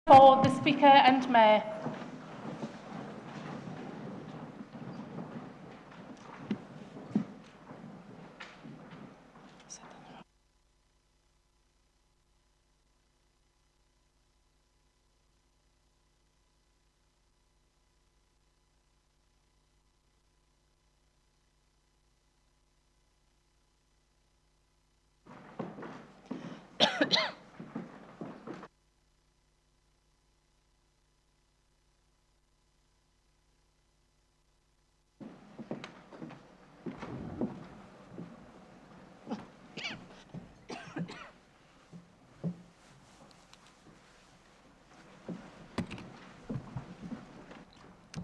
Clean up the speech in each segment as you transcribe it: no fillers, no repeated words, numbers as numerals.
for the Speaker and Mayor.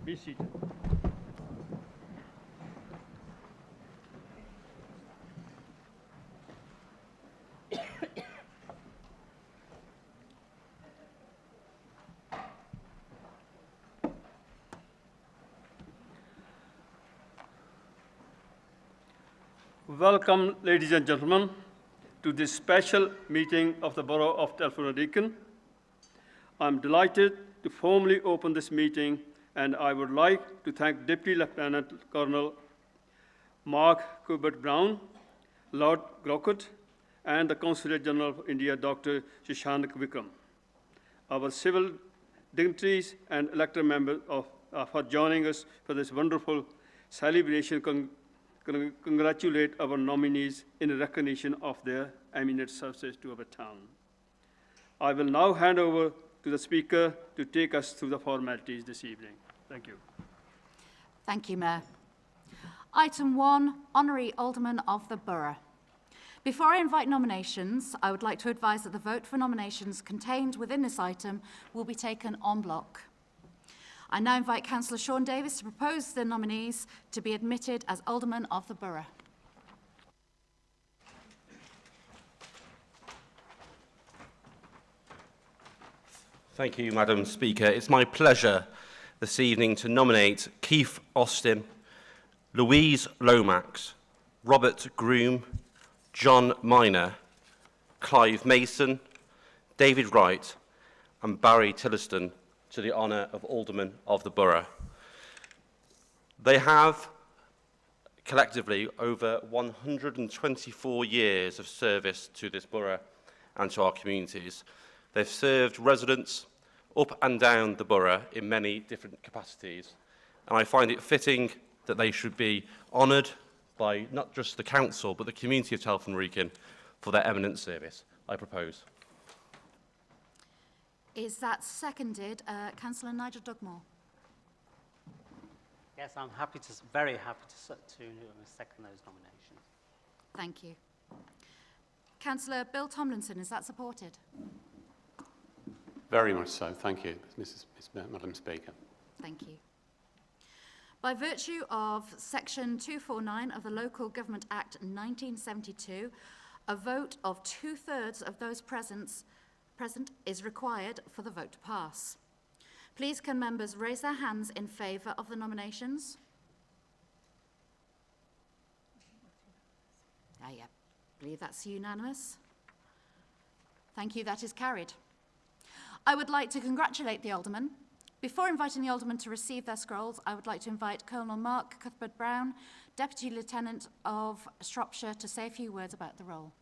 Be seated. Welcome, ladies and gentlemen, to this special meeting of the Borough of Telford Wrekin. I'm delighted to formally open this meeting, and I would like to thank Deputy Lieutenant Colonel Mark Cuthbert-Brown, Lord Grockett, and the Consulate General of India, Dr. Shashank Vikram, our civil dignitaries and elected members for joining us for this wonderful celebration. Congratulate our nominees in recognition of their eminent services to our town. I will now hand over to the Speaker to take us through the formalities this evening. Thank you. Thank you, Mayor. Item 1, Honorary Alderman of the Borough. Before I invite nominations, I would like to advise that the vote for nominations contained within this item will be taken en bloc. I now invite Councillor Sean Davis to propose the nominees to be admitted as Alderman of the Borough. Thank you, Madam Speaker. It's my pleasure this evening to nominate Keith Austin, Louise Lomax, Robert Groom, John Minor, Clive Mason, David Wright and Barry Tilleston to the honour of Alderman of the Borough. They have collectively over 124 years of service to this borough and to our communities. They've served residents up and down the borough in many different capacities, and I find it fitting that they should be honoured by not just the council but the community of Telford Wrekin for their eminent service. I propose. Is that seconded? Councillor Nigel Dugmore. Yes, I'm very happy to second those nominations. Thank you. Councillor Bill Tomlinson, is that supported? Very much so. Thank you, Madam Speaker. Thank you. By virtue of Section 249 of the Local Government Act 1972, a vote of 2/3 of those present is required for the vote to pass. Please can members raise their hands in favour of the nominations? I believe that's unanimous. Thank you, that is carried. I would like to congratulate the Aldermen. Before inviting the Aldermen to receive their scrolls, I would like to invite Colonel Mark Cuthbert-Brown, Deputy Lieutenant of Shropshire, to say a few words about the role.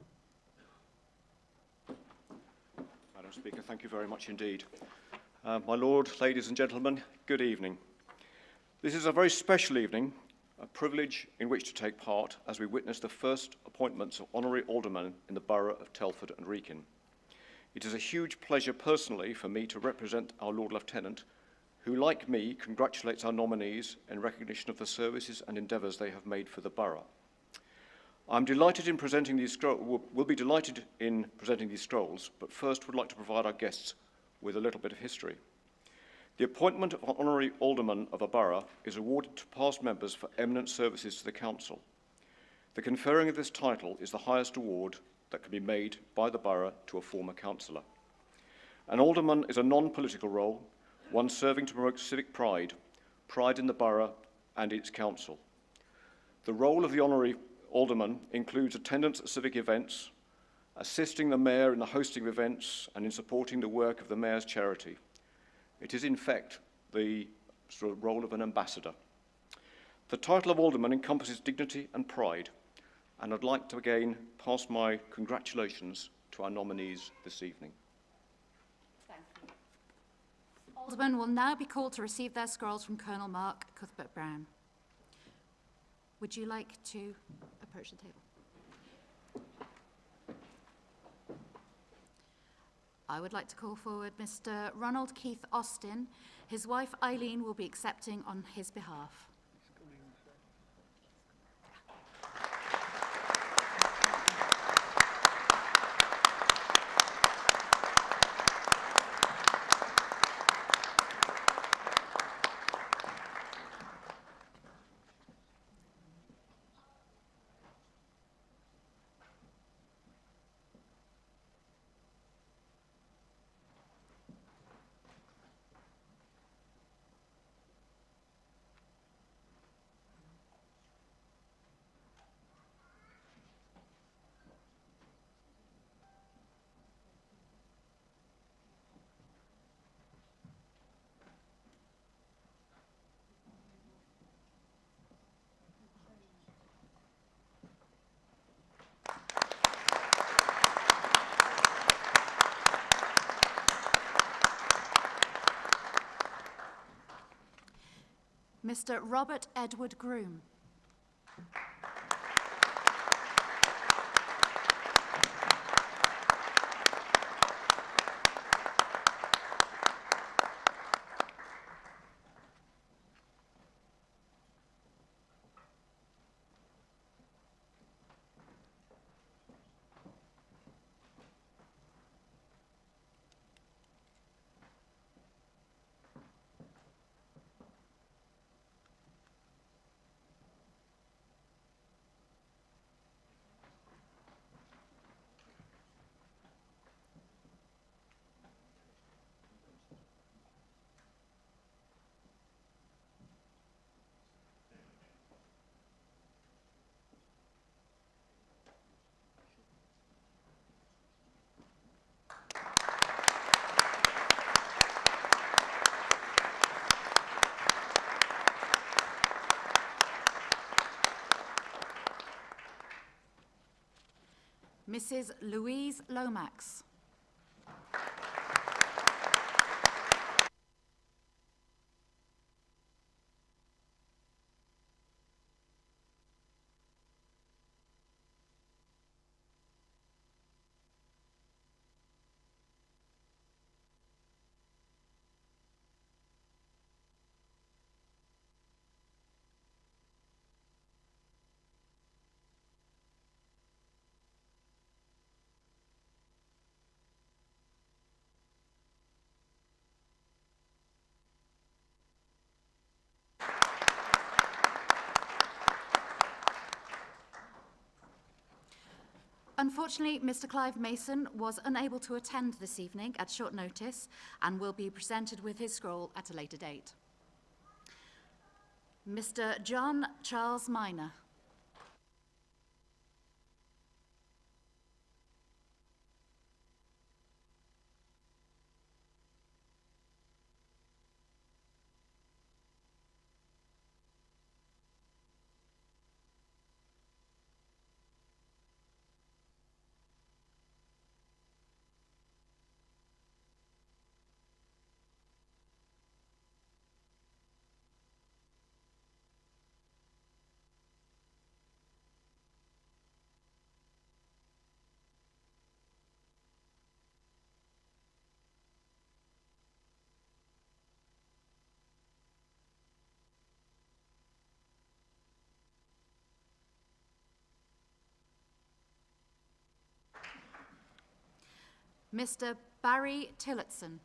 Madam Speaker, thank you very much indeed. My Lord, ladies and gentlemen, good evening. This is a very special evening, a privilege in which to take part as we witness the first appointments of honorary aldermen in the borough of Telford and Wrekin. It is a huge pleasure personally for me to represent our Lord Lieutenant, who, like me, congratulates our nominees in recognition of the services and endeavours they have made for the borough. I'm delighted in presenting these scrolls, will be delighted in presenting these scrolls, but first would like to provide our guests with a little bit of history. The appointment of honorary alderman of a borough is awarded to past members for eminent services to the council. The conferring of this title is the highest award that can be made by the borough to a former councillor. An alderman is a non-political role, one serving to promote civic pride in the borough and its council. The role of the honorary alderman includes attendance at civic events, assisting the mayor in the hosting of events and in supporting the work of the mayor's charity, It is, in fact, the sort of role of an ambassador. The title of alderman encompasses dignity and pride, and I'd like to again pass my congratulations to our nominees this evening. Thank you. Aldermen will now be called to receive their scrolls from Colonel Mark Cuthbert-Brown. Would you like to approach the table? I would like to call forward Mr. Ronald Keith Austin. His wife Eileen will be accepting on his behalf. Mr. Robert Edward Groom. Mrs. Louise Lomax. Unfortunately, Mr. Clive Mason was unable to attend this evening at short notice and will be presented with his scroll at a later date. Mr. John Charles Minor. Mr. Barry Tillotson.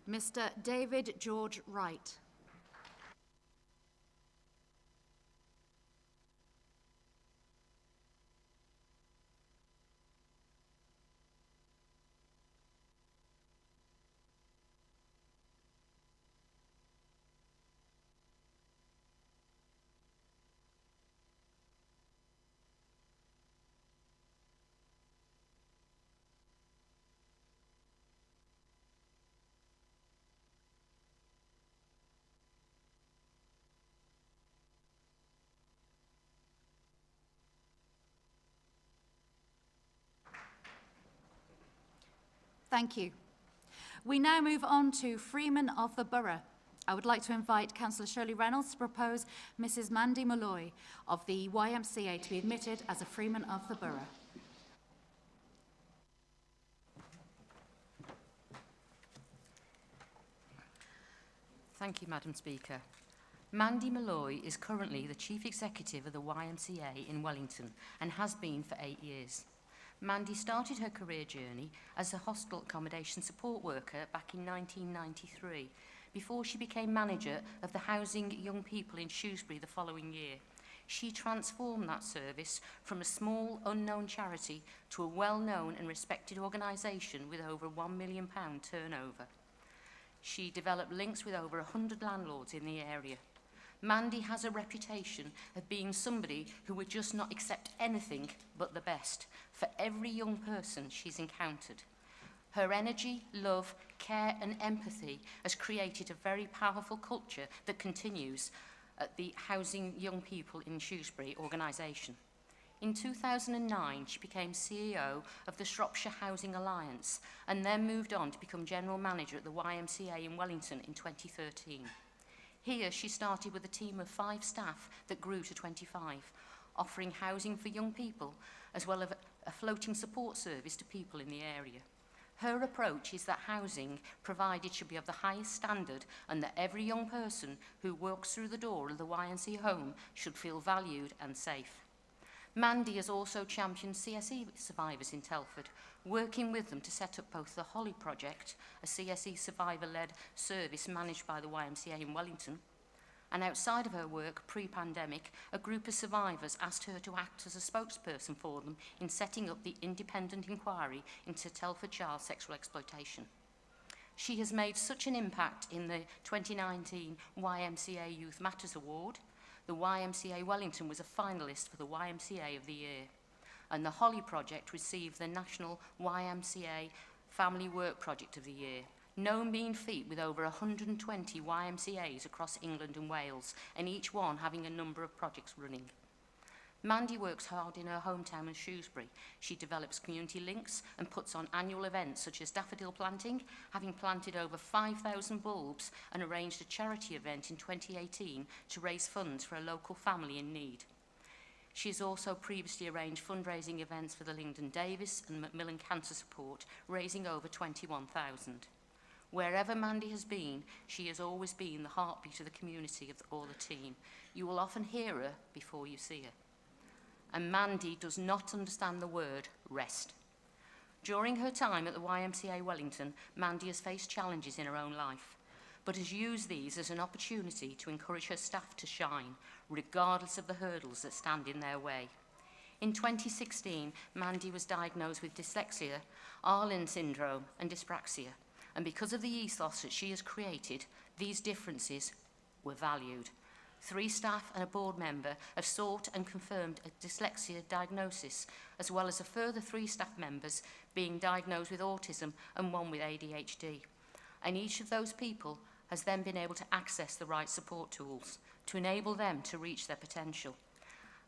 Mr. David George Wright. Thank you. We now move on to Freeman of the Borough. I would like to invite Councillor Shirley Reynolds to propose Mrs. Mandy Malloy of the YMCA to be admitted as a Freeman of the Borough. Thank you, Madam Speaker. Mandy Malloy is currently the Chief Executive of the YMCA in Wellington and has been for 8 years. Mandy started her career journey as a hostel accommodation support worker back in 1993, before she became manager of the Housing Young People in Shrewsbury the following year. She transformed that service from a small, unknown charity to a well-known and respected organisation with over £1 million turnover. She developed links with over 100 landlords in the area. Mandy has a reputation of being somebody who would just not accept anything but the best for every young person she's encountered. Her energy, love, care and empathy has created a very powerful culture that continues at the Housing Young People in Shrewsbury organisation. In 2009, she became CEO of the Shropshire Housing Alliance and then moved on to become General Manager at the YMCA in Wellington in 2013. Here, she started with a team of 5 staff that grew to 25, offering housing for young people, as well as a floating support service to people in the area. Her approach is that housing provided should be of the highest standard and that every young person who walks through the door of the YMCA home should feel valued and safe. Mandy has also championed CSE survivors in Telford, working with them to set up both the Holly Project, a CSE survivor-led service managed by the YMCA in Wellington, and outside of her work, pre-pandemic, a group of survivors asked her to act as a spokesperson for them in setting up the independent inquiry into Telford child sexual exploitation. She has made such an impact in the 2019 YMCA Youth Matters Award. The YMCA Wellington was a finalist for the YMCA of the Year, and the Holly Project received the National YMCA Family Work Project of the Year. No mean feat, with over 120 YMCAs across England and Wales, and each one having a number of projects running. Mandy works hard in her hometown of Shrewsbury. She develops community links and puts on annual events such as daffodil planting, having planted over 5,000 bulbs and arranged a charity event in 2018 to raise funds for a local family in need. She has also previously arranged fundraising events for the Lyndon Davis and Macmillan Cancer Support, raising over 21,000. Wherever Mandy has been, she has always been the heartbeat of the community or the team. You will often hear her before you see her. And Mandy does not understand the word rest. During her time at the YMCA Wellington, Mandy has faced challenges in her own life, but has used these as an opportunity to encourage her staff to shine, regardless of the hurdles that stand in their way. In 2016, Mandy was diagnosed with dyslexia, Arlen syndrome and dyspraxia, and because of the ethos that she has created, these differences were valued. 3 staff and a board member have sought and confirmed a dyslexia diagnosis, as well as a further 3 staff members being diagnosed with autism and 1 with ADHD. And each of those people has then been able to access the right support tools to enable them to reach their potential,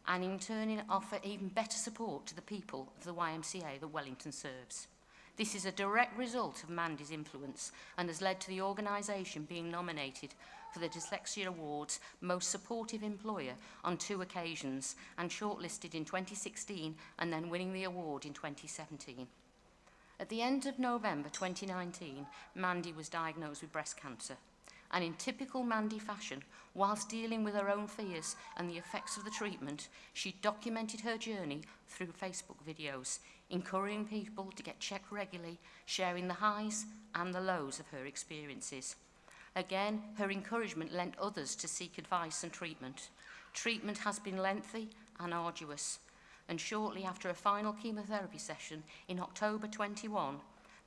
and in turn offer even better support to the people of the YMCA that Wellington serves. This is a direct result of Mandy's influence and has led to the organisation being nominated for the Dyslexia Awards Most Supportive Employer on 2 occasions and shortlisted in 2016 and then winning the award in 2017. At the end of November 2019, Mandy was diagnosed with breast cancer. And in typical Mandy fashion, whilst dealing with her own fears and the effects of the treatment, she documented her journey through Facebook videos, encouraging people to get checked regularly, sharing the highs and the lows of her experiences. Again, her encouragement lent others to seek advice and treatment. Treatment has been lengthy and arduous, and shortly after a final chemotherapy session in October 21,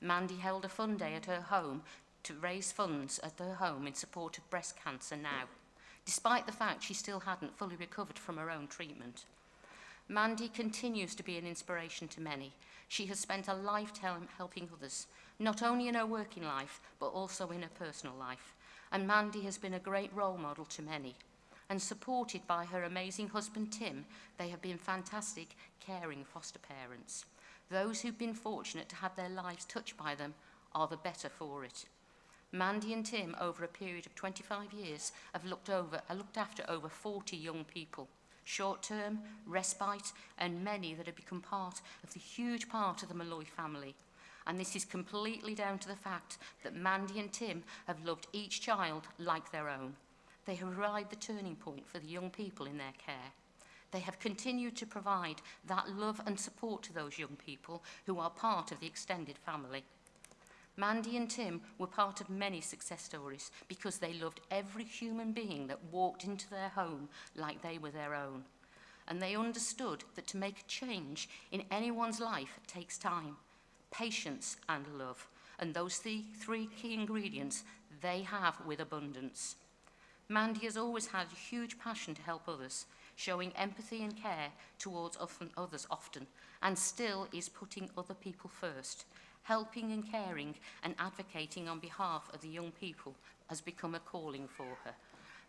Mandy held a fun day at her home to raise funds at her home in support of breast cancer now, despite the fact she still hadn't fully recovered from her own treatment. Mandy continues to be an inspiration to many. She has spent a lifetime helping others, not only in her working life, but also in her personal life. And Mandy has been a great role model to many. And supported by her amazing husband, Tim, they have been fantastic, caring foster parents. Those who've been fortunate to have their lives touched by them are the better for it. Mandy and Tim, over a period of 25 years, have looked after over 40 young people. Short-term, respite, and many that have become part of the huge part of the Malloy family. And this is completely down to the fact that Mandy and Tim have loved each child like their own. They have arrived the turning point for the young people in their care. They have continued to provide that love and support to those young people who are part of the extended family. Mandy and Tim were part of many success stories because they loved every human being that walked into their home like they were their own. And they understood that to make a change in anyone's life takes time, patience and love. And those three key ingredients they have with abundance. Mandy has always had a huge passion to help others, showing empathy and care towards others often, and still is putting other people first. Helping and caring and advocating on behalf of the young people has become a calling for her.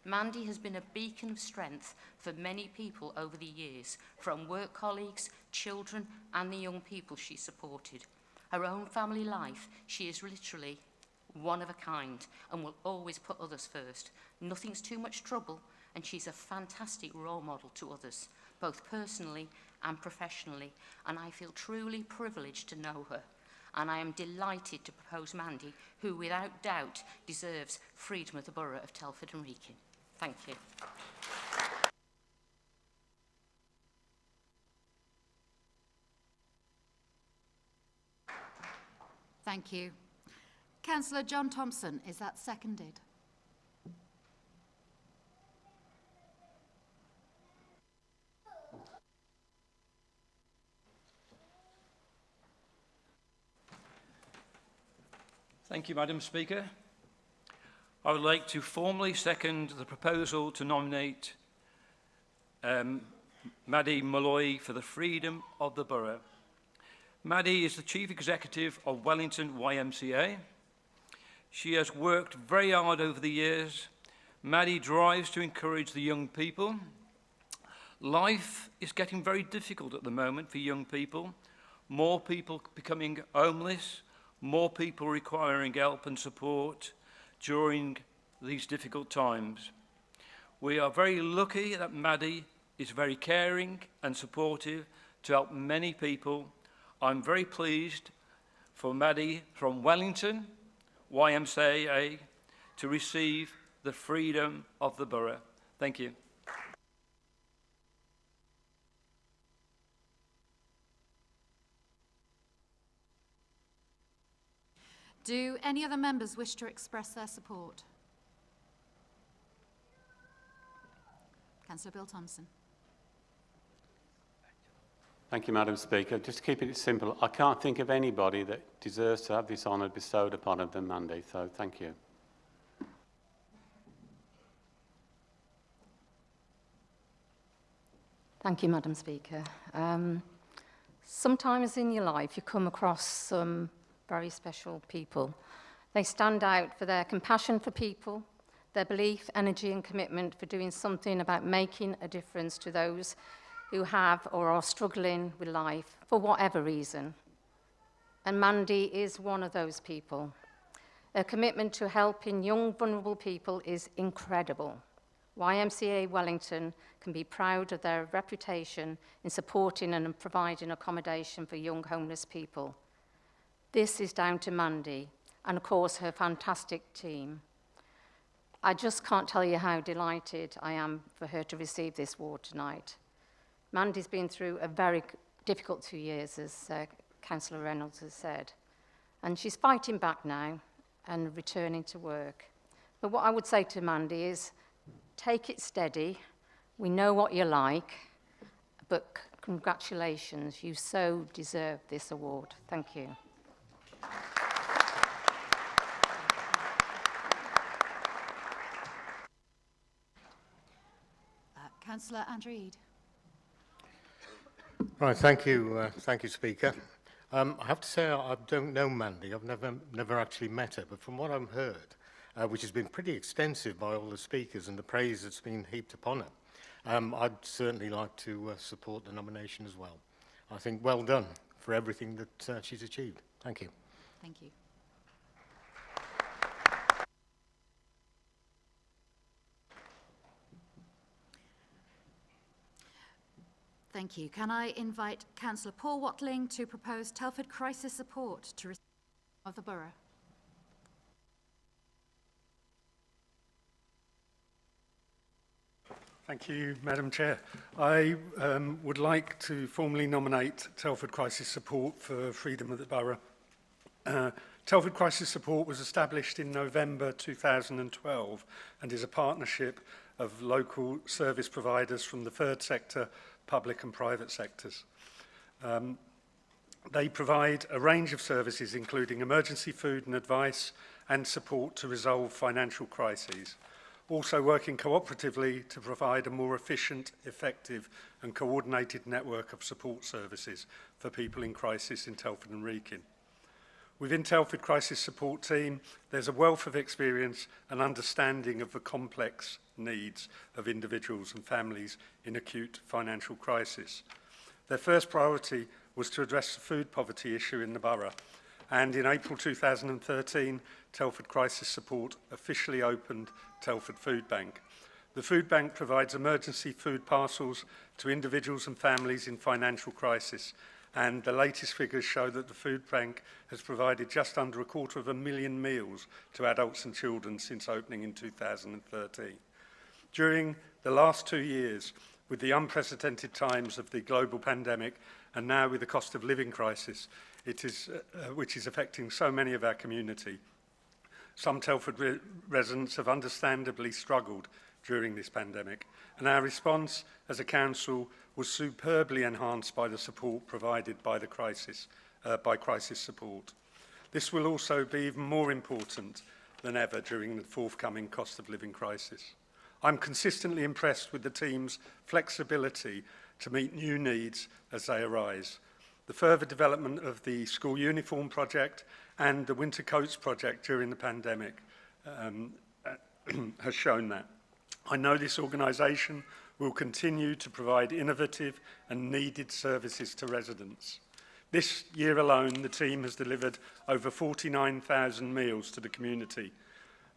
Mandy has been a beacon of strength for many people over the years, from work colleagues, children, and the young people she supported. Her own family life, she is literally one of a kind and will always put others first. Nothing's too much trouble, and she's a fantastic role model to others, both personally and professionally, and I feel truly privileged to know her. And I am delighted to propose Mandy, who without doubt deserves freedom of the borough of Telford and Wrekin. Thank you. Thank you. Councillor John Thompson, is that seconded? Thank you, Madam Speaker. I would like to formally second the proposal to nominate Maddie Malloy for the freedom of the borough. Maddie is the Chief Executive of Wellington YMCA. She has worked very hard over the years. Maddie drives to encourage the young people. Life is getting very difficult at the moment for young people. More people becoming homeless, more people requiring help and support during these difficult times. We are very lucky that Maddie is very caring and supportive to help many people. I'm very pleased for Maddie from Wellington YMCA to receive the freedom of the borough. Thank you. Do any other members wish to express their support? Councillor Bill Thompson. Thank you, Madam Speaker. Just to keep it simple, I can't think of anybody that deserves to have this honour bestowed upon them than Mandy, so thank you. Thank you, Madam Speaker. Sometimes in your life you come across some very special people. They stand out for their compassion for people, their belief, energy and commitment for doing something about making a difference to those who have or are struggling with life for whatever reason. And Mandy is one of those people. Her commitment to helping young, vulnerable people is incredible. YMCA Wellington can be proud of their reputation in supporting and providing accommodation for young homeless people. This is down to Mandy and, of course, her fantastic team. I just can't tell you how delighted I am for her to receive this award tonight. Mandy's been through a very difficult 2 years, as Councillor Reynolds has said, and she's fighting back now and returning to work. But what I would say to Mandy is, take it steady. We know what you're like, but congratulations, you so deserve this award. Thank you. Councillor Andrew Eade. Right, thank you, Speaker. I have to say I don't know Mandy. I've never actually met her, but from what I've heard, which has been pretty extensive by all the speakers and the praise that's been heaped upon her, I'd certainly like to support the nomination as well. I think well done for everything that she's achieved. Thank you. Thank you. Thank you. Can I invite Councillor Paul Watling to propose Telford Crisis Support to receive of the Borough? Thank you, Madam Chair. I would like to formally nominate Telford Crisis Support for Freedom of the Borough. Telford Crisis Support was established in November 2012 and is a partnership of local service providers from the third sector, public and private sectors. They provide a range of services including emergency food and advice and support to resolve financial crises, also working cooperatively to provide a more efficient, effective and coordinated network of support services for people in crisis in Telford and Wrekin. Within Telford Crisis Support Team, there's a wealth of experience and understanding of the complex needs of individuals and families in acute financial crisis. Their first priority was to address the food poverty issue in the borough, and in April 2013, Telford Crisis Support officially opened Telford Food Bank. The food bank provides emergency food parcels to individuals and families in financial crisis, and the latest figures show that the food bank has provided just under 250,000 meals to adults and children since opening in 2013. During the last 2 years, with the unprecedented times of the global pandemic and now with the cost of living crisis, which is affecting so many of our community, some Telford residents have understandably struggled during this pandemic, and our response as a council was superbly enhanced by the support provided by Crisis Support. This will also be even more important than ever during the forthcoming cost of living crisis. I'm consistently impressed with the team's flexibility to meet new needs as they arise. The further development of the school uniform project and the winter coats project during the pandemic has shown that. I know this organisation will continue to provide innovative and needed services to residents. This year alone, the team has delivered over 49,000 meals to the community.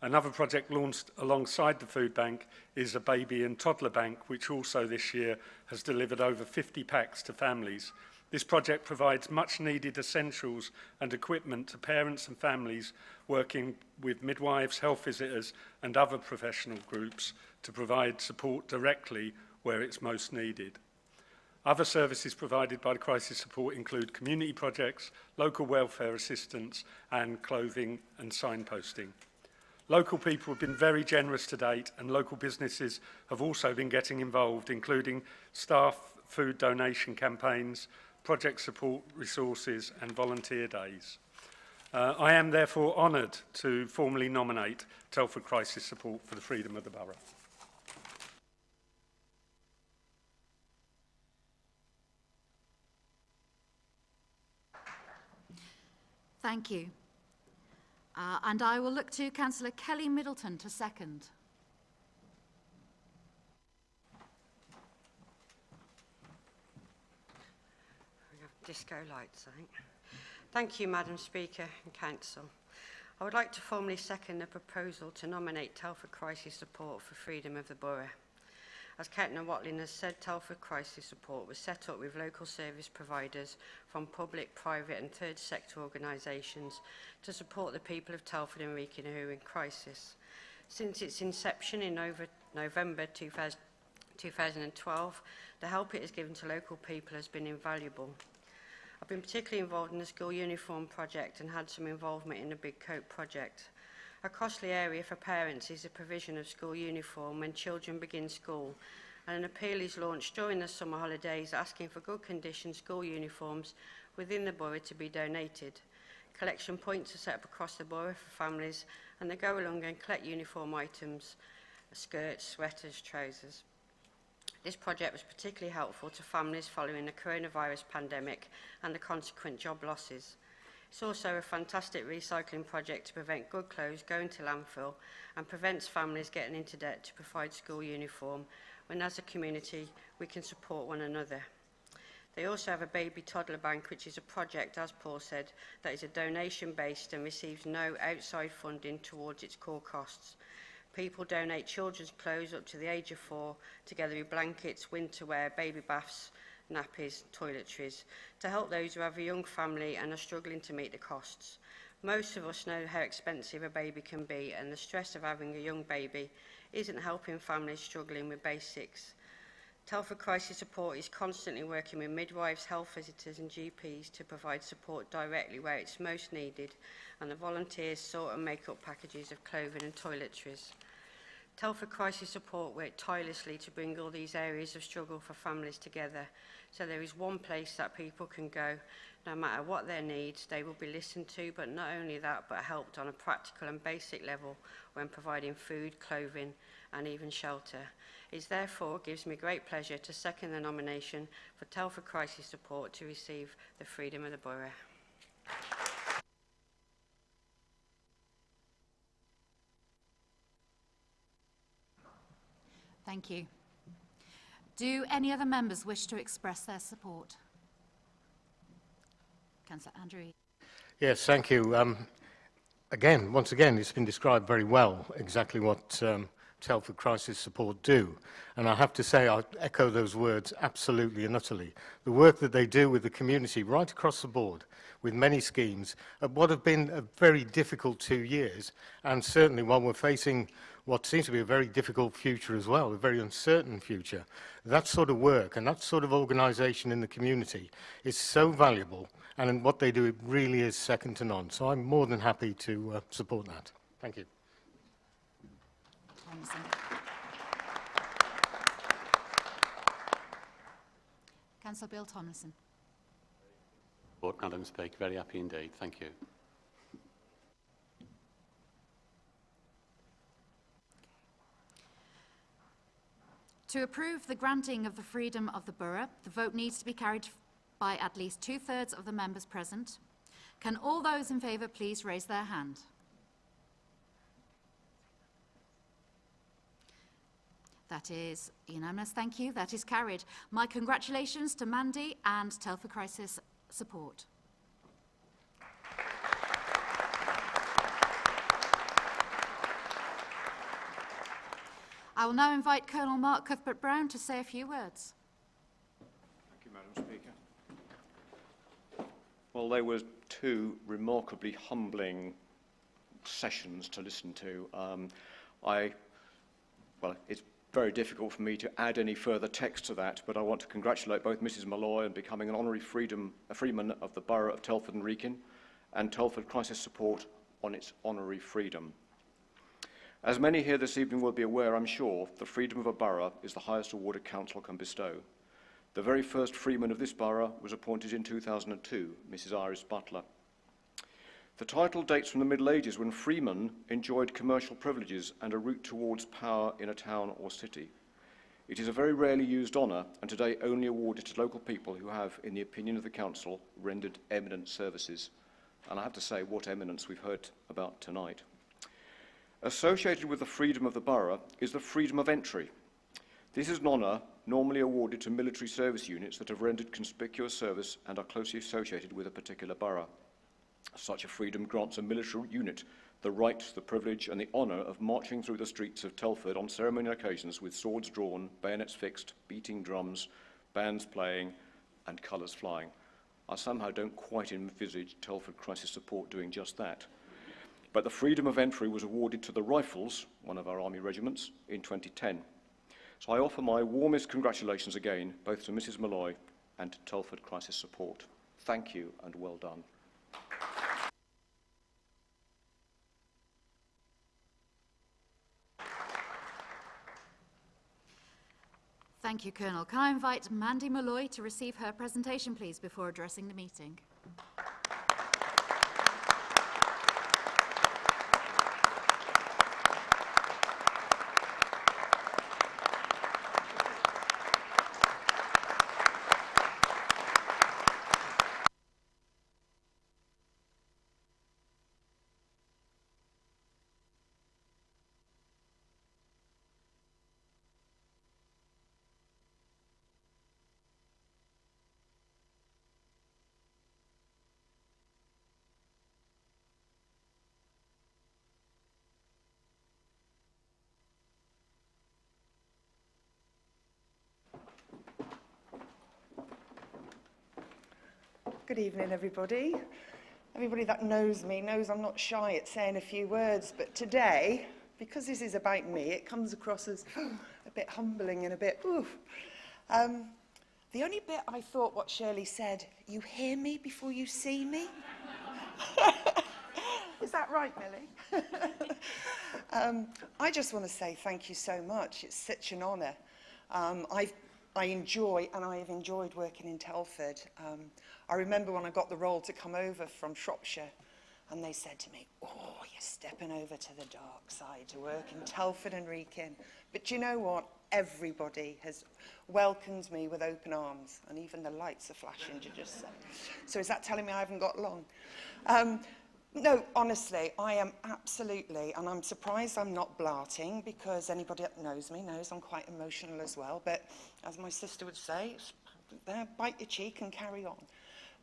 Another project launched alongside the food bank is a baby and toddler bank, which also this year has delivered over 50 packs to families. This project provides much needed essentials and equipment to parents and families working with midwives, health visitors and other professional groups to provide support directly where it's most needed. Other services provided by the Crisis Support include community projects, local welfare assistance and clothing and signposting. Local people have been very generous to date, and local businesses have also been getting involved, including staff food donation campaigns, project support resources and volunteer days. I am therefore honoured to formally nominate Telford Crisis Support for the Freedom of the Borough. Thank you. And I will look to Councillor Kelly Middleton to second. We have disco lights, I think. Thank you, Madam Speaker and Council. I would like to formally second the proposal to nominate Telford Crisis Support for Freedom of the Borough. As Councillor Watling has said, Telford Crisis Support was set up with local service providers from public, private and third sector organisations to support the people of Telford and Wrekin who are in crisis. Since its inception in November 2012, the help it has given to local people has been invaluable. I've been particularly involved in the school uniform project and had some involvement in the Big Coat project. A costly area for parents is the provision of school uniform when children begin school, and an appeal is launched during the summer holidays asking for good condition school uniforms within the borough to be donated. Collection points are set up across the borough for families, and they go along and collect uniform items, skirts, sweaters, trousers. This project was particularly helpful to families following the coronavirus pandemic and the consequent job losses. It's also a fantastic recycling project to prevent good clothes going to landfill and prevents families getting into debt to provide school uniform, when as a community we can support one another. They also have a baby toddler bank, which is a project, as Paul said, that is a donation based and receives no outside funding towards its core costs. People donate children's clothes up to the age of 4, together with blankets, winter wear, baby baths, nappies, toiletries, to help those who have a young family and are struggling to meet the costs. Most of us know how expensive a baby can be, and the stress of having a young baby isn't helping families struggling with basics. Telford Crisis Support is constantly working with midwives, health visitors and GPs to provide support directly where it's most needed, and the volunteers sort and make up packages of clothing and toiletries. Telford Crisis Support work tirelessly to bring all these areas of struggle for families together, so there is one place that people can go. No matter what their needs, they will be listened to, but not only that, but helped on a practical and basic level when providing food, clothing and even shelter. It therefore gives me great pleasure to second the nomination for Telford Crisis Support to receive the Freedom of the Borough. Thank you. Do any other members wish to express their support? Councillor Andrew. Yes, thank you. Once again, it's been described very well exactly what Telford Crisis Support do. And I have to say, I echo those words absolutely and utterly. The work that they do with the community right across the board, with many schemes, at what have been a very difficult 2 years, and certainly while we're facing what seems to be a very difficult future as well, a very uncertain future, that sort of work and that sort of organisation in the community is so valuable, and in what they do, it really is second to none. So I'm more than happy to support that. Thank you. Councillor Bill Tomlinson. Madam Speaker, very happy indeed. Thank you. To approve the granting of the freedom of the borough, the vote needs to be carried by at least 2/3 of the members present. Can all those in favour please raise their hand? That is unanimous, thank you. That is carried. My congratulations to Mandy and Telford Crisis Support. I will now invite Colonel Mark Cuthbert-Brown to say a few words. Thank you, Madam Speaker. Well, they were two remarkably humbling sessions to listen to. It's very difficult for me to add any further text to that, but I want to congratulate both Mrs Malloy on becoming an honorary freeman of the Borough of Telford and Wrekin, and Telford Crisis Support on its honorary freedom. As many here this evening will be aware, I'm sure, the freedom of a borough is the highest award a council can bestow. The very first freeman of this borough was appointed in 2002, Mrs Iris Butler. The title dates from the Middle Ages, when freemen enjoyed commercial privileges and a route towards power in a town or city. It is a very rarely used honour, and today only awarded to local people who have, in the opinion of the council, rendered eminent services. And I have to say, what eminence we've heard about tonight. Associated with the freedom of the borough is the freedom of entry. This is an honour normally awarded to military service units that have rendered conspicuous service and are closely associated with a particular borough. Such a freedom grants a military unit the right, the privilege and the honour of marching through the streets of Telford on ceremonial occasions with swords drawn, bayonets fixed, beating drums, bands playing and colours flying. I somehow don't quite envisage Telford Crisis Support doing just that. but the freedom of entry was awarded to the Rifles, one of our army regiments, in 2010. So I offer my warmest congratulations again, both to Mrs. Malloy and to Telford Crisis Support. Thank you and well done. Thank you, Colonel. Can I invite Mandy Malloy to receive her presentation, please, before addressing the meeting? Good evening, everybody. Everybody that knows me knows I'm not shy at saying a few words, but today, because this is about me, it comes across as a bit humbling and a bit, oof. The only bit I thought what Shirley said, you hear me before you see me? Is that right, Millie? I just want to say thank you so much. It's such an honour. I enjoy, and I have enjoyed working in Telford. I remember when I got the role to come over from Shropshire, and they said to me, oh, you're stepping over to the dark side to work in Telford and Wrekin. But you know what? Everybody has welcomed me with open arms, and even the lights are flashing, to just say. So is that telling me I haven't got long? No, honestly, I am absolutely, and I'm surprised I'm not blarting, because anybody that knows me knows I'm quite emotional as well. But as my sister would say, bite your cheek and carry on.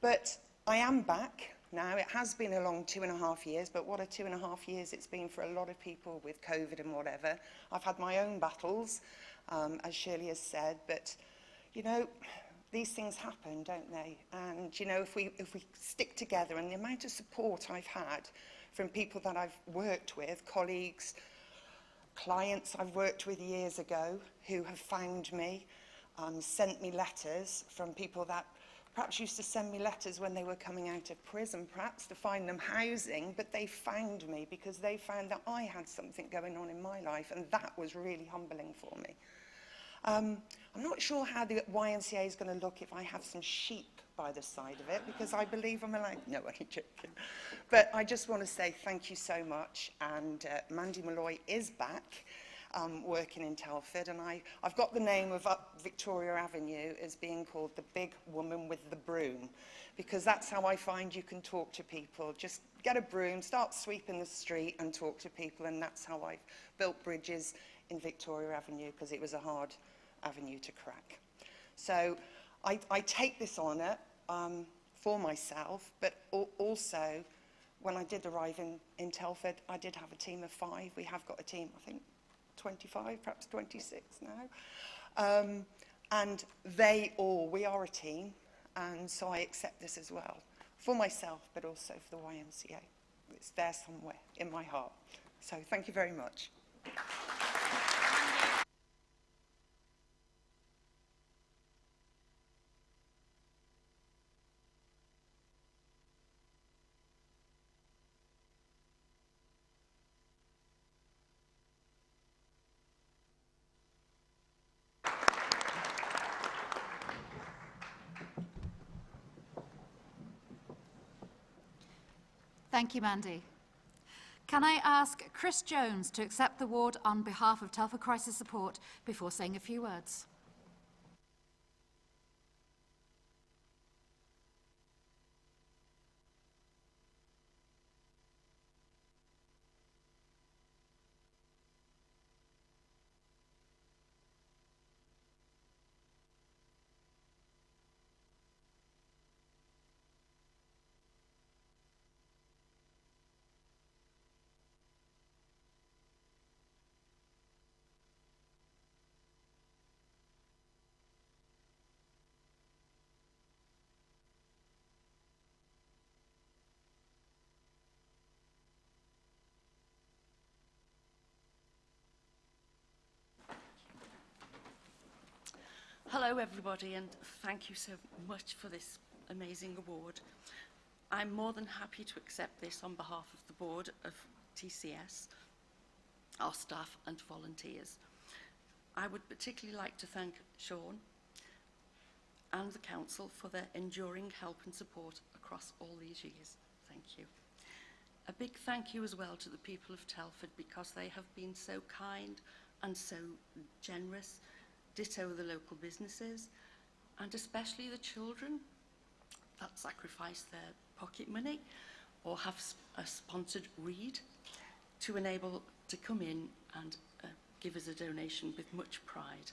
But I am back now. It has been a long 2.5 years, but what a 2.5 years it's been for a lot of people with COVID and whatever. I've had my own battles, as Shirley has said, but, you know, these things happen, don't they? And, you know, if we stick together, and the amount of support I've had from people that I've worked with, colleagues, clients I've worked with years ago who have found me, sent me letters from people that perhaps used to send me letters when they were coming out of prison, perhaps to find them housing, but they found me because they found that I had something going on in my life, and that was really humbling for me. I'm not sure how the YMCA is going to look if I have some sheep by the side of it, because I believe I'm allowed. No, I'm joking. But I just want to say thank you so much, and Mandy Malloy is back. Working in Telford, and I've got the name of up Victoria Avenue as being called the big woman with the broom, because that's how I find you can talk to people. Just get a broom, start sweeping the street and talk to people, and that's how I've built bridges in Victoria Avenue, because it was a hard avenue to crack. So I take this honour for myself, but also when I did arrive in Telford, I did have a team of 5. We have got a team, I think, 25, perhaps 26 now. And we are a team, and so I accept this as well, for myself, but also for the YMCA. It's there somewhere in my heart. So thank you very much. Thank you, Mandy. Can I ask Chris Jones to accept the award on behalf of Telford Crisis Support before saying a few words? Hello everybody, and thank you so much for this amazing award. I'm more than happy to accept this on behalf of the board of TCS, our staff and volunteers. I would particularly like to thank Sean and the council for their enduring help and support across all these years. Thank you. A big thank you as well to the people of Telford, because they have been so kind and so generous. Ditto the local businesses, and especially the children that sacrifice their pocket money or have a sponsored read to enable to come in and give us a donation with much pride.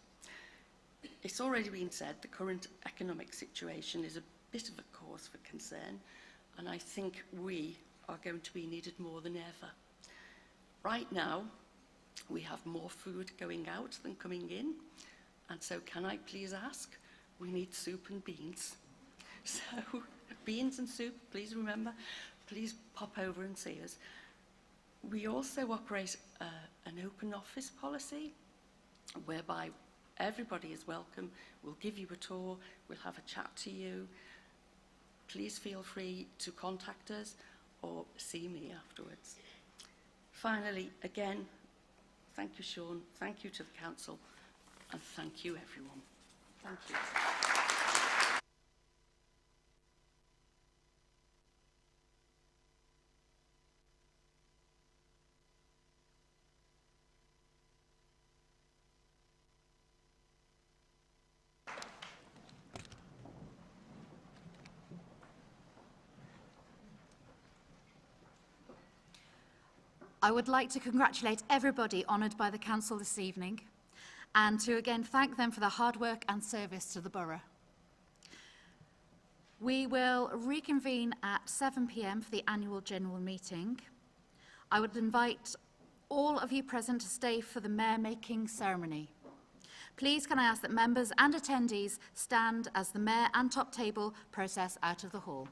It's already been said the current economic situation is a bit of a cause for concern, and I think we are going to be needed more than ever. Right now, we have more food going out than coming in, and so can I please ask, we need soup and beans. So beans and soup, please remember, please pop over and see us. We also operate an open office policy whereby everybody is welcome. We'll give you a tour, we'll have a chat to you. Please feel free to contact us or see me afterwards. Finally, again, thank you, Sean, thank you to the council, and thank you, everyone. Thank you. I would like to congratulate everybody honoured by the council this evening, and to again thank them for their hard work and service to the borough. We will reconvene at 7 p.m. for the annual general meeting. I would invite all of you present to stay for the mayor-making ceremony. Please can I ask that members and attendees stand as the mayor and top table process out of the hall.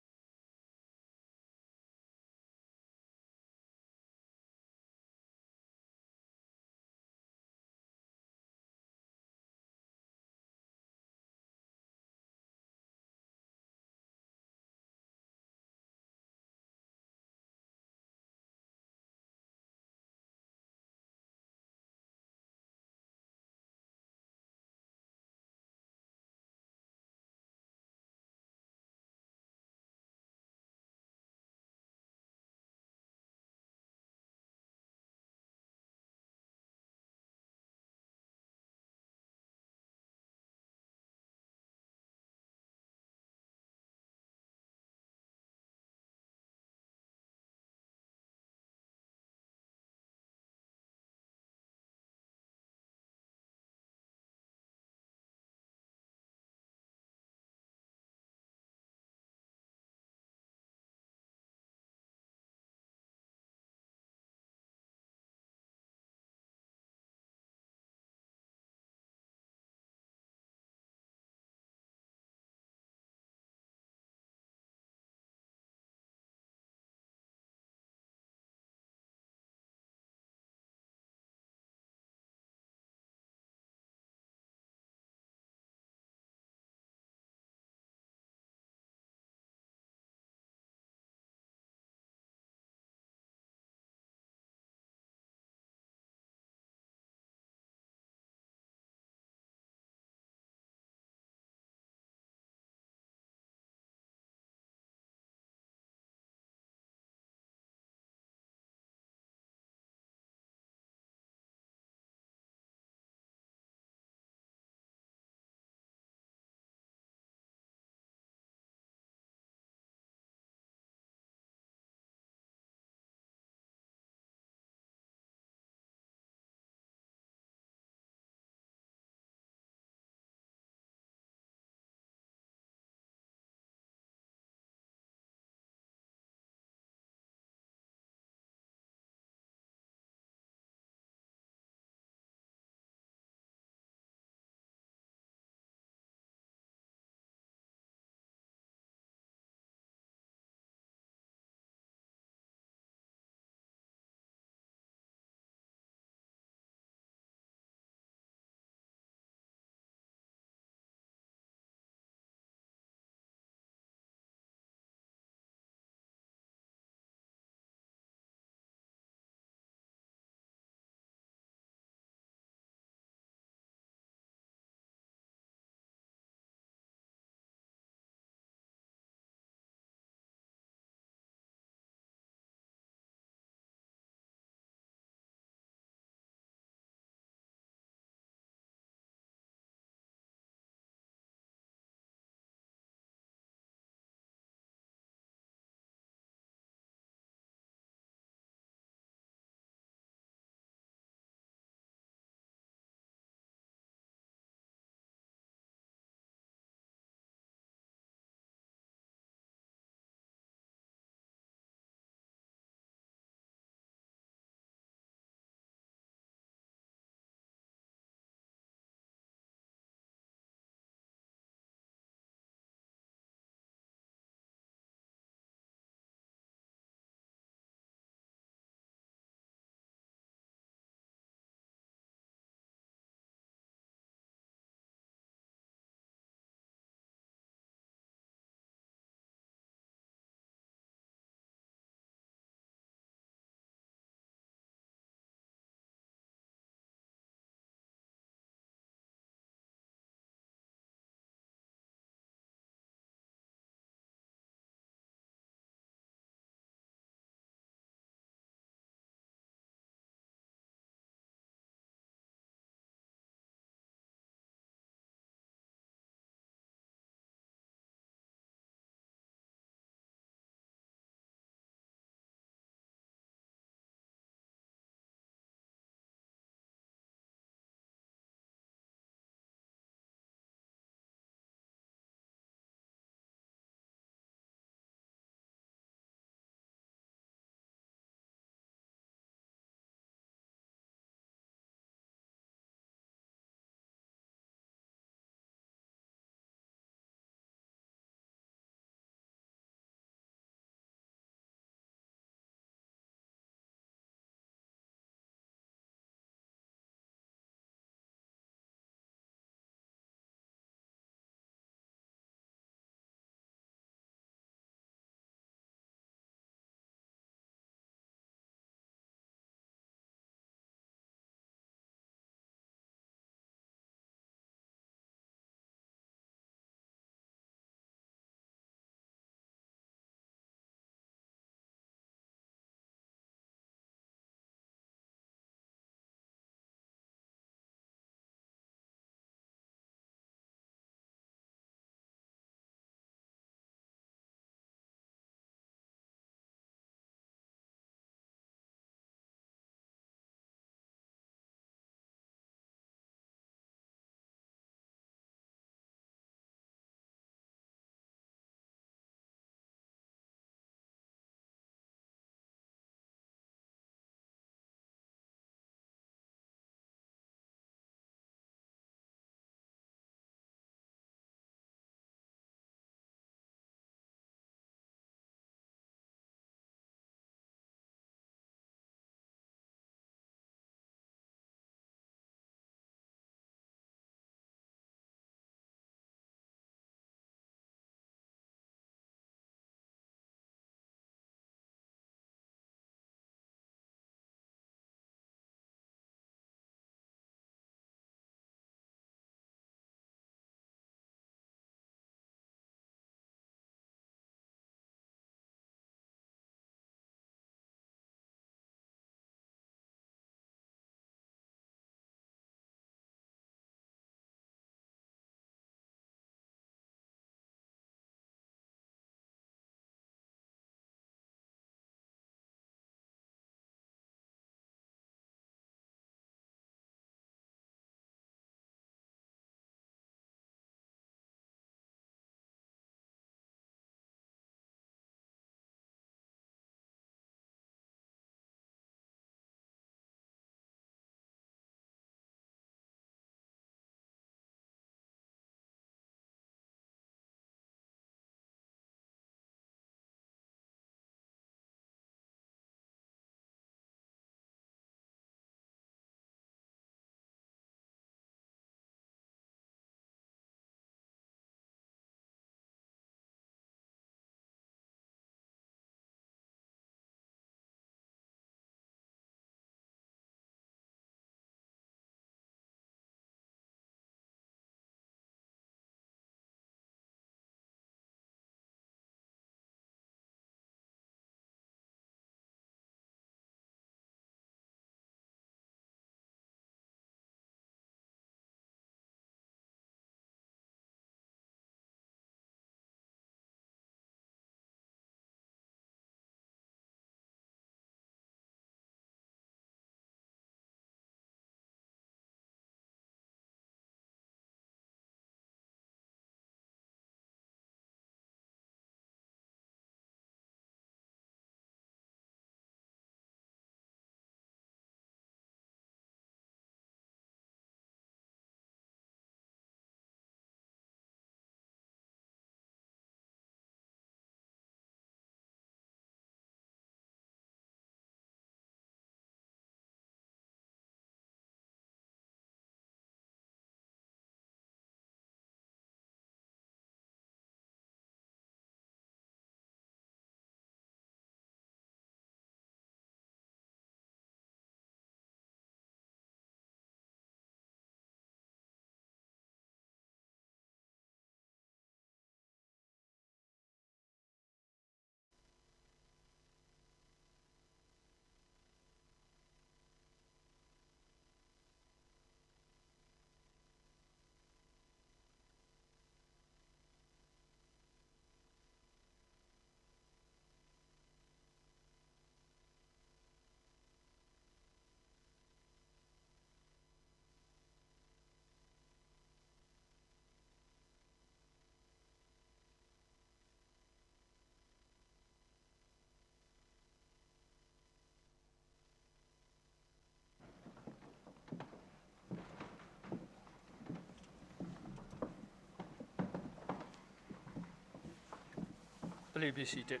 Please be seated.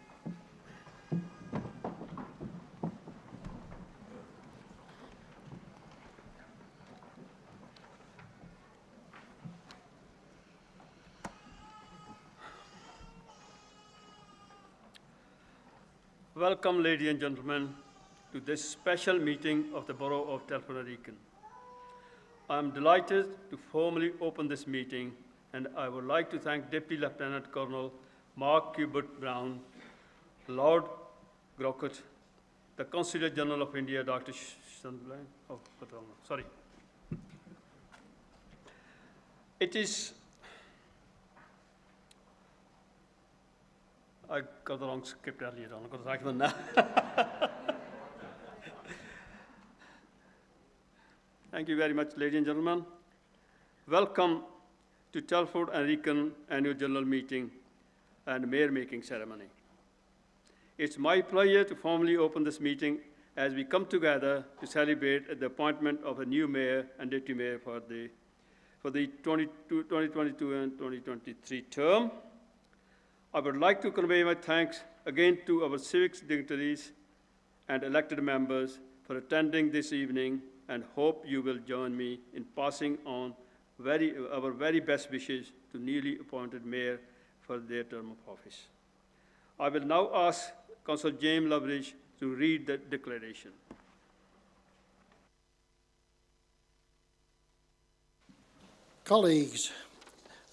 Welcome, ladies and gentlemen, to this special meeting of the Borough of Telford Wrekin. I am delighted to formally open this meeting, and I would like to thank Deputy Lieutenant Colonel Mark Cuthbert Brown, Lord Grockett, the Consul General of India, Dr. Sunderland. Oh, sorry. It is. I got the wrong script earlier on. I've got to write one now. Thank you very much, ladies and gentlemen. Welcome to Telford and Wrekin Annual General Meeting and Mayor Making Ceremony. It's my pleasure to formally open this meeting as we come together to celebrate the appointment of a new mayor and deputy mayor for the 2022 and 2023 term. I would like to convey my thanks again to our civic dignitaries and elected members for attending this evening, and hope you will join me in passing on our very best wishes to newly appointed mayor for their term of office. I will now ask Councillor James Loveridge to read the declaration. Colleagues,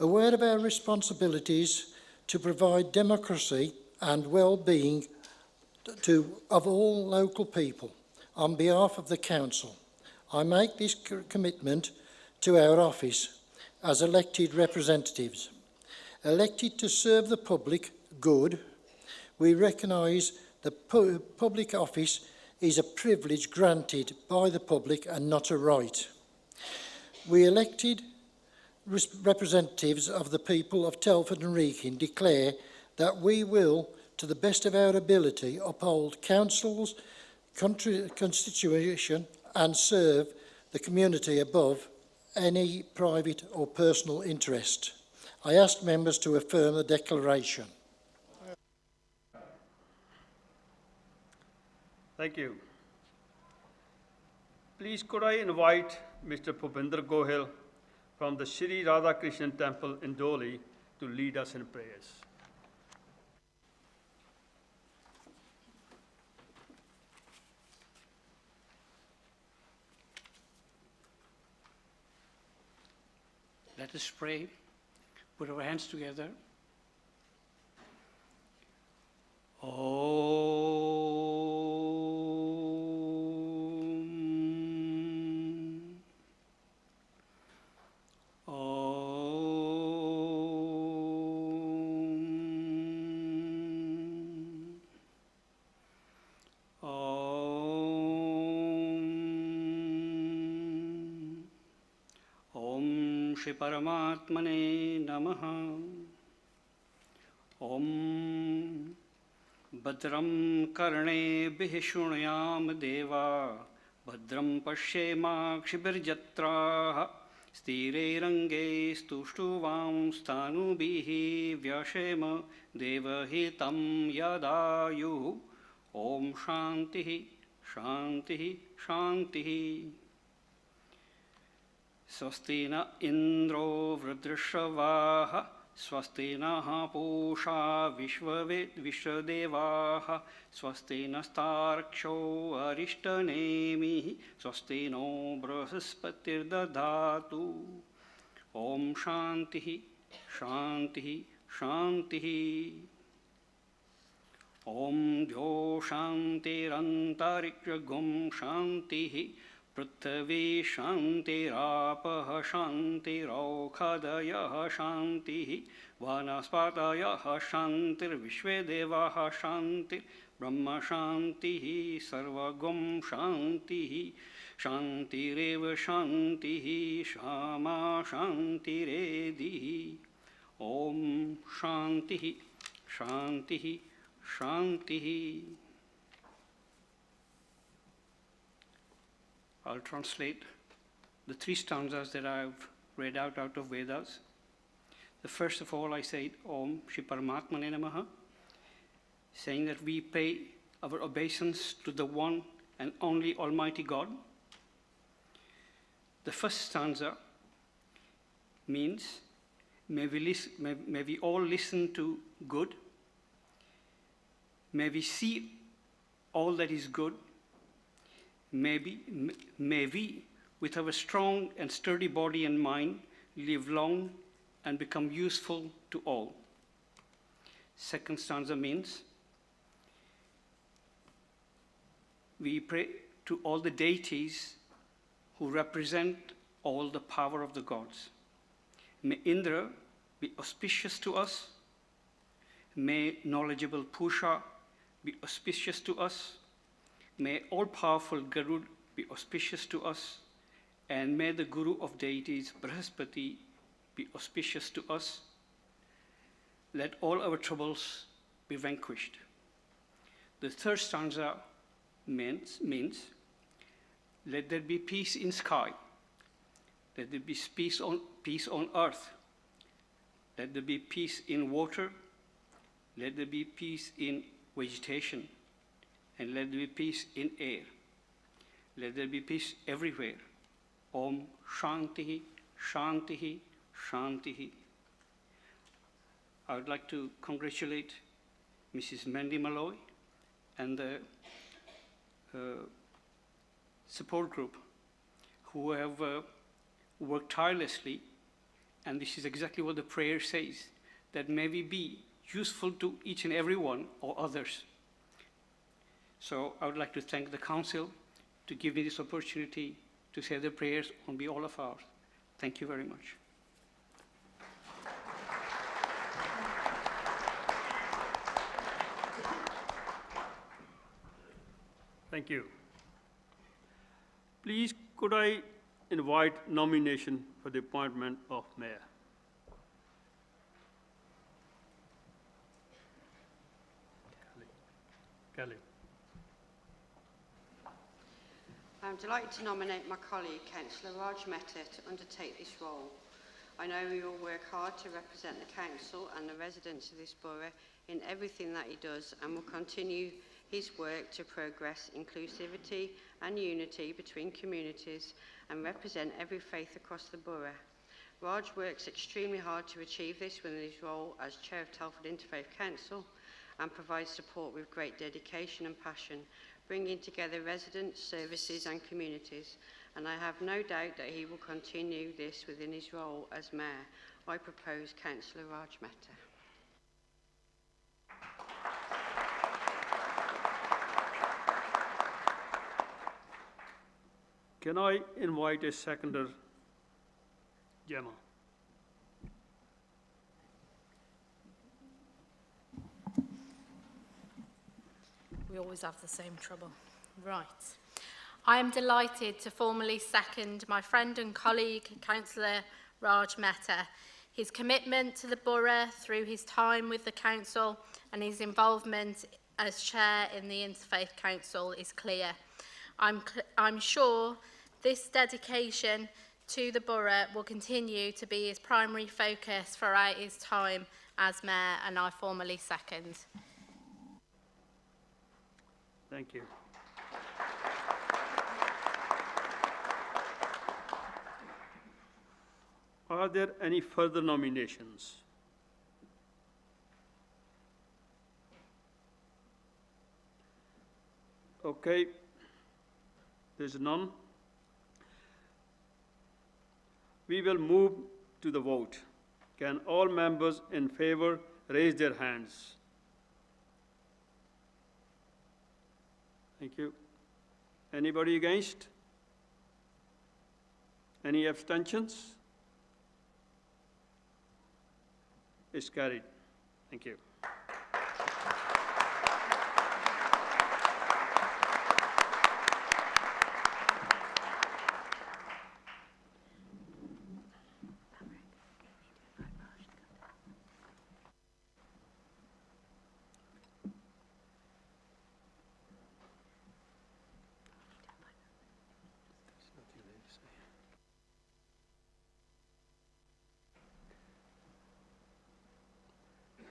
aware of our responsibilities to provide democracy and well-being of all local people, on behalf of the Council, I make this commitment to our office as elected representatives. Elected to serve the public good, we recognise that public office is a privilege granted by the public and not a right. We elected representatives of the people of Telford and Wrekin declare that we will, to the best of our ability, uphold Council's constitution and serve the community above any private or personal interest. I ask members to affirm the declaration. Thank you. Please could I invite Mr. Bhupinder Gohil from the Shri Radha Krishnan Temple in Doli to lead us in prayers. Let us pray. Put our hands together. Shri Paramatmane Namaha. Om Badram Karne Bhishunyam Deva Badram Pashyema Kshibirjatraha Stire Range Stushtuvam Stanubihi Vyashema Devahitam Yadayu. Om Shantihi Shantihi Shantihi. Swasti na Indro Vrudrashavaha Swasti na Pusha Vishwadevaha Swasti na Starksho Arishtanemi Swasti no Brahaspatir Dadhatu. Om Shantihi Shantihi Shantihi. Om Dhyo Shantirantariksha Gum Shantihi Prithvi Shantirapah Shantiraukhadayah Shantihi Vanaspatayah Shantir Vishvedevaha Shantir Brahma Shantihi Sarvagum Shantihi Shantireva Shantihi Shama Shantiredihi. Om Shantihi Shantihi Shantihi. I'll translate the three stanzas that I've read out of Vedas. The first of all, I say Om Shri Paramatmane Namaha. saying that we pay our obeisance to the one and only Almighty God. The first stanza means, may we all listen to good, may we see all that is good, may we, with our strong and sturdy body and mind, live long and become useful to all. Second stanza means, we pray to all the deities who represent all the power of the gods. May Indra be auspicious to us. May knowledgeable Pusha be auspicious to us. May all-powerful Garud be auspicious to us. And may the Guru of deities, Brahaspati, be auspicious to us. Let all our troubles be vanquished. The third stanza means let there be peace in sky. Let there be peace on earth. Let there be peace in water. Let there be peace in vegetation. And let there be peace in air. Let there be peace everywhere. Om Shanti, Shanti, Shanti. I would like to congratulate Mrs. Mandy Malloy and the support group who have worked tirelessly, and this is exactly what the prayer says, that may we be useful to each and every one or others. So I would like to thank the council to give me this opportunity to say the prayers on behalf of ours. Thank you very much. Thank you. Please, could I invite nomination for the appointment of mayor? Kelly. I'm delighted to nominate my colleague, Councillor Raj Mehta, to undertake this role. I know he will work hard to represent the council and the residents of this borough in everything that he does, and will continue his work to progress inclusivity and unity between communities and represent every faith across the borough. Raj works extremely hard to achieve this within his role as Chair of Telford Interfaith Council, and provides support with great dedication and passion, bringing together residents, services and communities. And I have no doubt that he will continue this within his role as Mayor. I propose Councillor Raj Mehta. Can I invite a seconder, Gemma? We always have the same trouble. Right. I am delighted to formally second my friend and colleague, Councillor Raj Mehta. His commitment to the borough through his time with the council and his involvement as chair in the Interfaith Council is clear. I'm sure this dedication to the borough will continue to be his primary focus throughout his time as mayor, and I formally second. Thank you. Are there any further nominations? Okay, there's none. We will move to the vote. Can all members in favor raise their hands? Thank you. Anybody against? Any abstentions? It's carried. Thank you.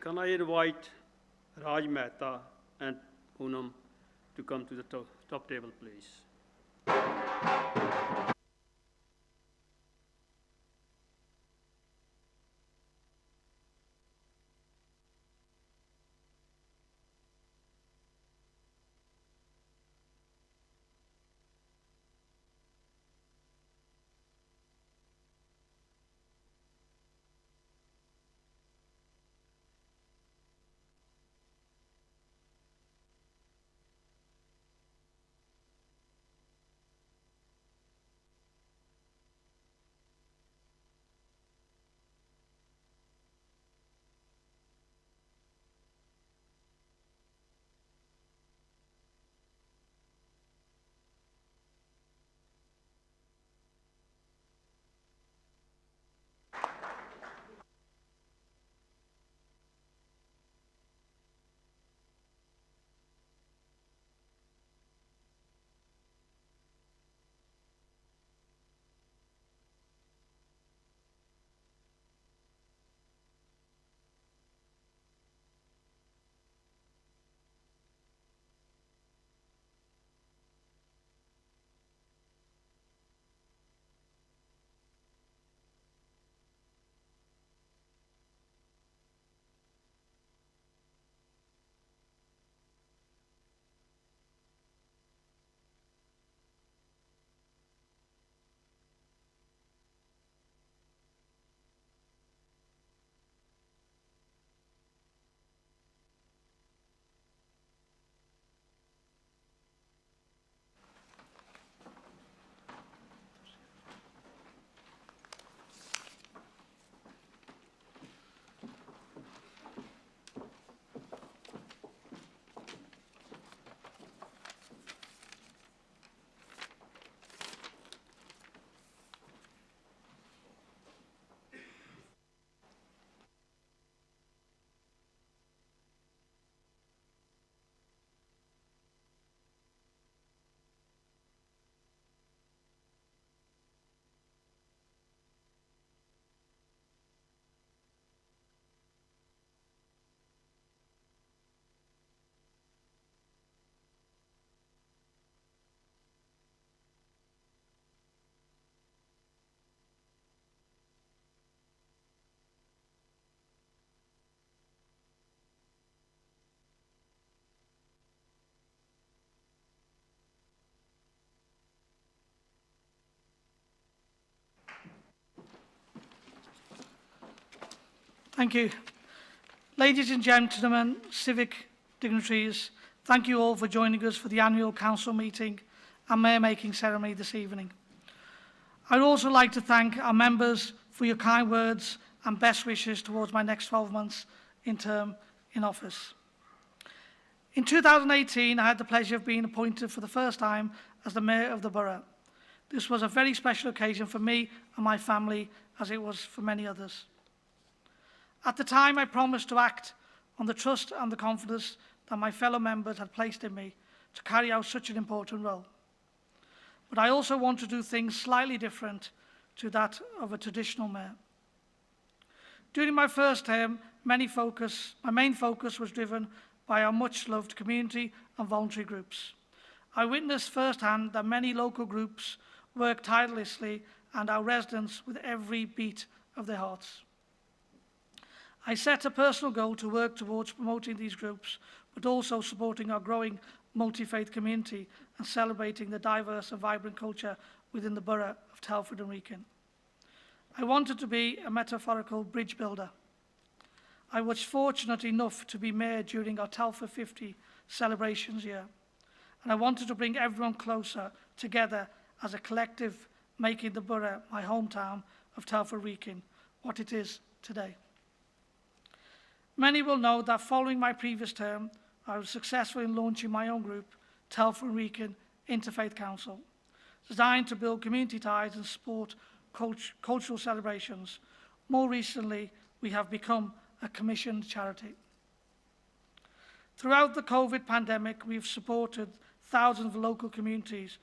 Can I invite Raj Mehta and Poonam to come to the top table, please. Thank you. Ladies and gentlemen, civic dignitaries, thank you all for joining us for the annual council meeting and mayor-making ceremony this evening. I'd also like to thank our members for your kind words and best wishes towards my next 12 months in term in office. In 2018, I had the pleasure of being appointed for the first time as the mayor of the borough. This was a very special occasion for me and my family, as it was for many others. At the time, I promised to act on the trust and the confidence that my fellow members had placed in me to carry out such an important role. But I also want to do things slightly different to that of a traditional mayor. During my first term, my main focus was driven by our much-loved community and voluntary groups. I witnessed firsthand that many local groups work tirelessly and our residents with every beat of their hearts. I set a personal goal to work towards promoting these groups, but also supporting our growing multi-faith community and celebrating the diverse and vibrant culture within the borough of Telford and Wrekin. I wanted to be a metaphorical bridge builder. I was fortunate enough to be mayor during our Telford 50 celebrations year, and I wanted to bring everyone closer together as a collective, making the borough, my hometown of Telford Wrekin, what it is today. Many will know that following my previous term, I was successful in launching my own group, Telford Wrekin Interfaith Council, designed to build community ties and support cultural celebrations. More recently, we have become a commissioned charity. Throughout the COVID pandemic, we've supported thousands of local communities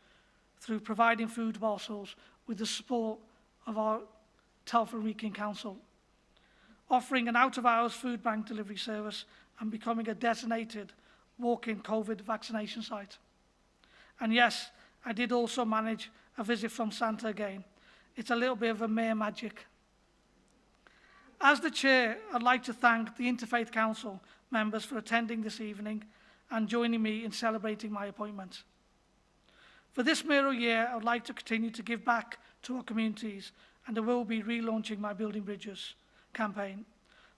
through providing food parcels with the support of our Telford Wrekin Council, offering an out-of-hours food bank delivery service and becoming a designated walk-in COVID vaccination site. And yes, I did also manage a visit from Santa again. It's a little bit of a mere magic. As the Chair, I'd like to thank the Interfaith Council members for attending this evening and joining me in celebrating my appointment. For this mayoral year, I would like to continue to give back to our communities, and I will be relaunching my Building Bridges campaign.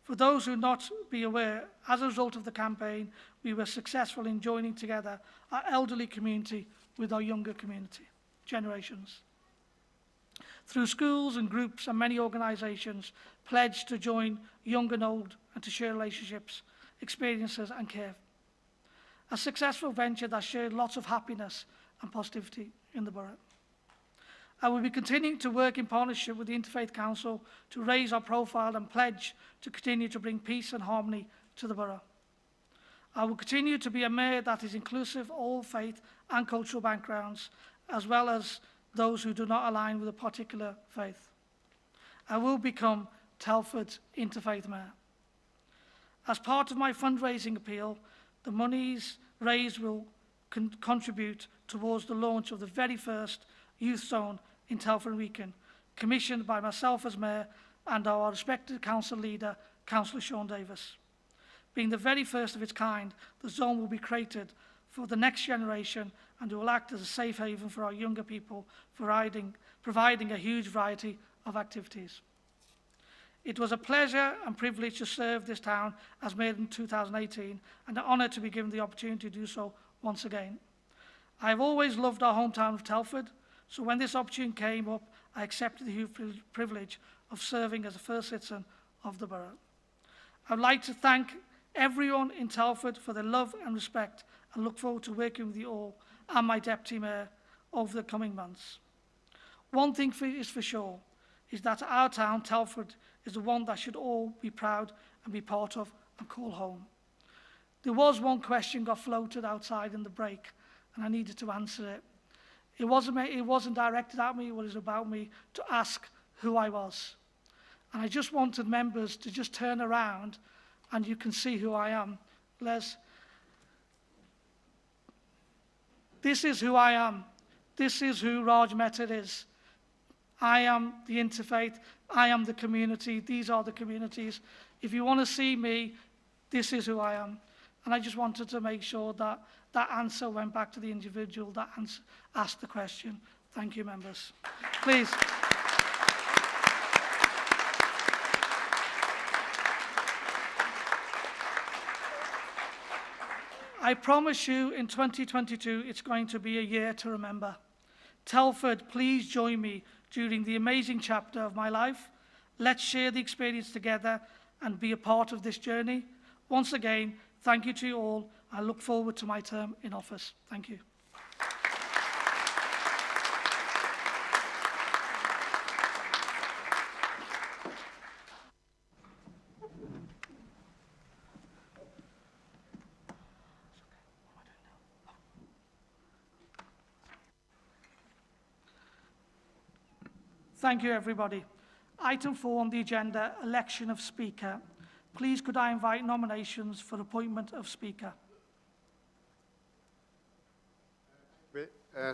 For those who not be aware, as a result of the campaign, we were successful in joining together our elderly community with our younger community generations. Through schools and groups and many organisations pledged to join young and old and to share relationships, experiences and care. A successful venture that shared lots of happiness and positivity in the borough. I will be continuing to work in partnership with the Interfaith Council to raise our profile and pledge to continue to bring peace and harmony to the borough. I will continue to be a mayor that is inclusive of all faith and cultural backgrounds, as well as those who do not align with a particular faith. I will become Telford's Interfaith Mayor. As part of my fundraising appeal, the monies raised will contribute towards the launch of the very first youth zone in Telford Wrekin, commissioned by myself as Mayor and our respected council leader, Councillor Sean Davis. Being the very first of its kind, the zone will be created for the next generation and it will act as a safe haven for our younger people, providing a huge variety of activities. It was a pleasure and privilege to serve this town as Mayor in 2018 and an honour to be given the opportunity to do so once again. I have always loved our hometown of Telford, so when this opportunity came up, I accepted the huge privilege of serving as a first citizen of the borough. I would like to thank everyone in Telford for their love and respect and look forward to working with you all and my Deputy Mayor over the coming months. One thing is for sure, is that our town, Telford, is the one that should all be proud and be part of and call home. There was one question got floated outside in the break and I needed to answer it. It wasn't directed at me, it was about me to ask who I was. And I just wanted members to just turn around and you can see who I am. Les, this is who I am. This is who Raj Mehta is. I am the interfaith. I am the community. These are the communities. If you want to see me, this is who I am. And I just wanted to make sure that that answer went back to the individual that asked the question. Thank you, members. Please. I promise you in 2022, it's going to be a year to remember. Telford, please join me during the amazing chapter of my life. Let's share the experience together and be a part of this journey. Once again, thank you to you all. I look forward to my term in office. Thank you. Thank you, everybody. Item 4 on the agenda, election of Speaker. Please could I invite nominations for appointment of Speaker?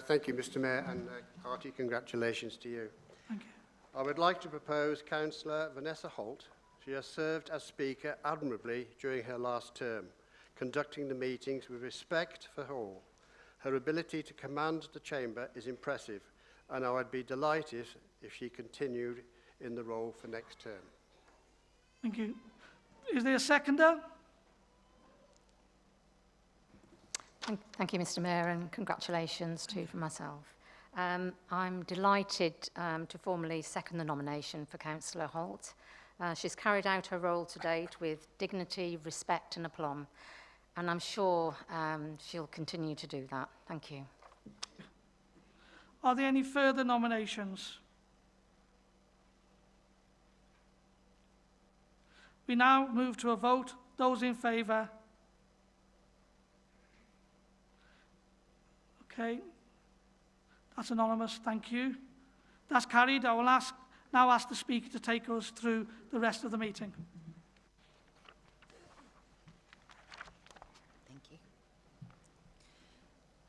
Thank you, Mr Mayor, and hearty congratulations to you. Thank you. I would like to propose Councillor Vanessa Holt. She has served as Speaker admirably during her last term, conducting the meetings with respect for all. Her ability to command the chamber is impressive, and I would be delighted if she continued in the role for next term. Thank you. Is there a seconder? Thank you, Mr Mayor, and congratulations too from myself. I'm delighted to formally second the nomination for Councillor Holt. She's carried out her role to date with dignity, respect and aplomb, and I'm sure she'll continue to do that. Thank you. Are there any further nominations? We now move to a vote. Those in favour? Okay. That's anonymous. Thank you. That's carried. I will now ask the Speaker to take us through the rest of the meeting.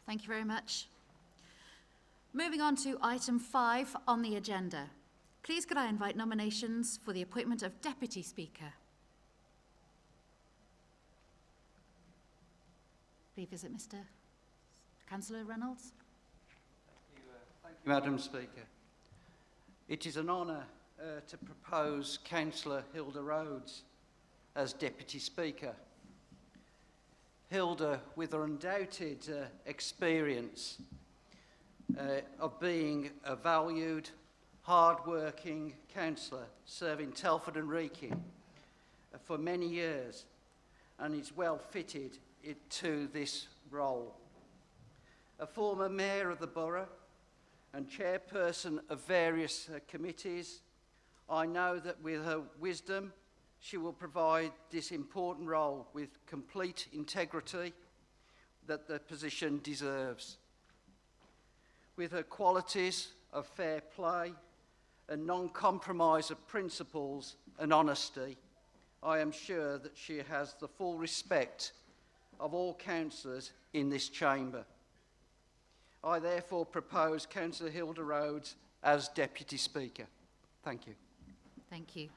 Thank you very much. Moving on to item 5 on the agenda. Please could I invite nominations for the appointment of Deputy Speaker? Please visit Mr. Councillor Reynolds. Thank you, Madam Speaker. It is an honour to propose Councillor Hilda Rhodes as Deputy Speaker. Hilda, with her undoubted experience of being a valued, hard-working councillor serving Telford and Wrekin for many years, and is well fitted to this role. A former mayor of the borough and chairperson of various committees, I know that with her wisdom, she will provide this important role with complete integrity that the position deserves. With her qualities of fair play and non-compromise of principles and honesty, I am sure that she has the full respect of all councillors in this chamber. I therefore propose Councillor Hilda Rhodes as Deputy Speaker. Thank you. Thank you.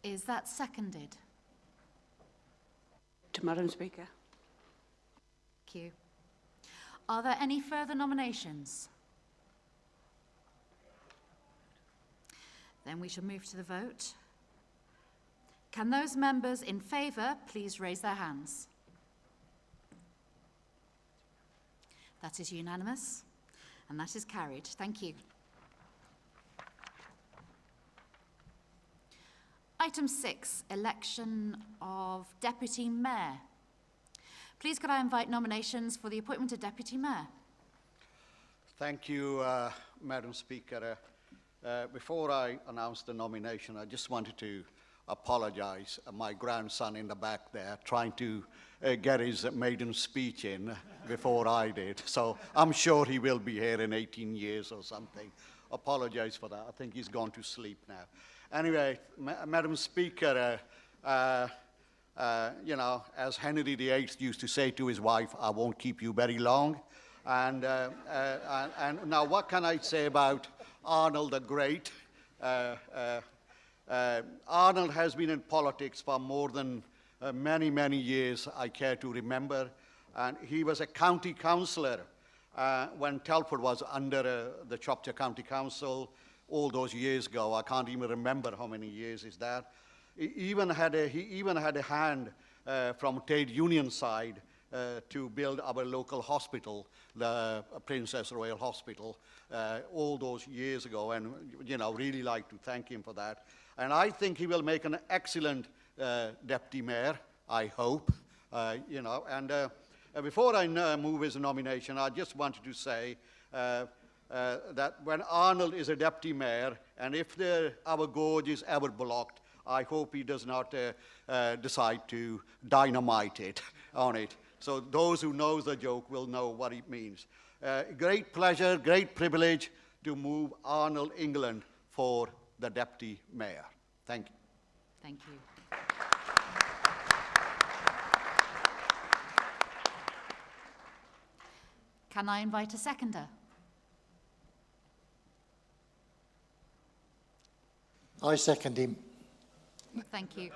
Is that seconded? To Madam Speaker. Thank you. Are there any further nominations? Then we shall move to the vote. Can those members in favour please raise their hands? That is unanimous, and that is carried. Thank you. Item 6, election of Deputy Mayor. Please could I invite nominations for the appointment of Deputy Mayor? Thank you, Madam Speaker. Before I announce the nomination, I just wanted to apologise. My grandson in the back there trying to get his maiden speech in before I did. So I'm sure he will be here in 18 years or something. Apologise for that. I think he's gone to sleep now. Anyway, Madam Speaker, you know, as Henry VIII used to say to his wife, I won't keep you very long. And now what can I say about Arnold the Great? Arnold has been in politics for more than many, many years, I care to remember. And he was a county councillor when Telford was under the Shropshire County Council all those years ago. I can't even remember how many years is that. He even had a hand from trade union side to build our local hospital, the Princess Royal Hospital, all those years ago, and you know, really like to thank him for that. And I think he will make an excellent deputy mayor, I hope, you know. And before I move his nomination, I just wanted to say that when Arnold is a deputy mayor, and if our gorge is ever blocked, I hope he does not decide to dynamite it on it. So those who know the joke will know what it means. Great pleasure, great privilege to move Arnold England for the deputy mayor. Thank you. Thank you. Can I invite a seconder? I second him. Thank you.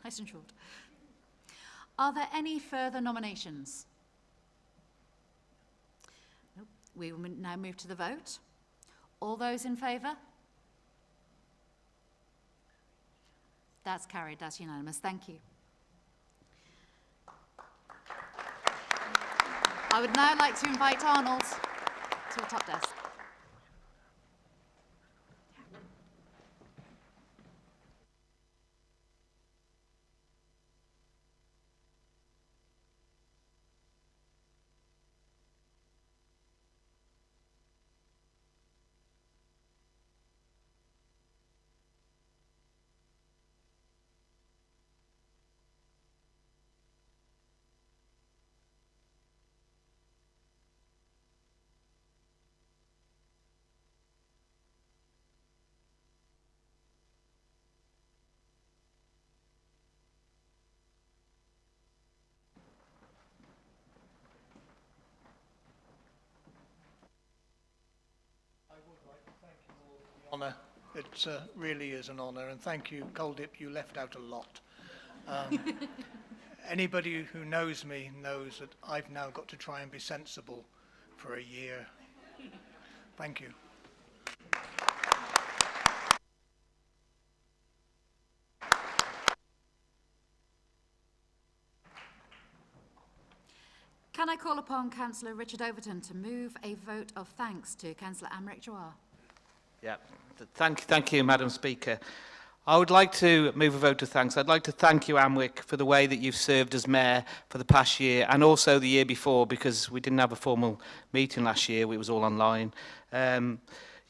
Nice and short. Are there any further nominations? Nope. We will now move to the vote. All those in favour? That's carried. That's unanimous. Thank you. I would now like to invite Arnold to the top desk. It really is an honour, and thank you, Coldip, you left out a lot. Anybody who knows me knows that I've now got to try and be sensible for a year. Thank you. Can I call upon Councillor Richard Overton to move a vote of thanks to Councillor Amric Jawar? Yeah, thank you, Madam Speaker. I would like to move a vote of thanks. I'd like to thank you, Amric, for the way that you've served as Mayor for the past year and also the year before, because we didn't have a formal meeting last year, it was all online.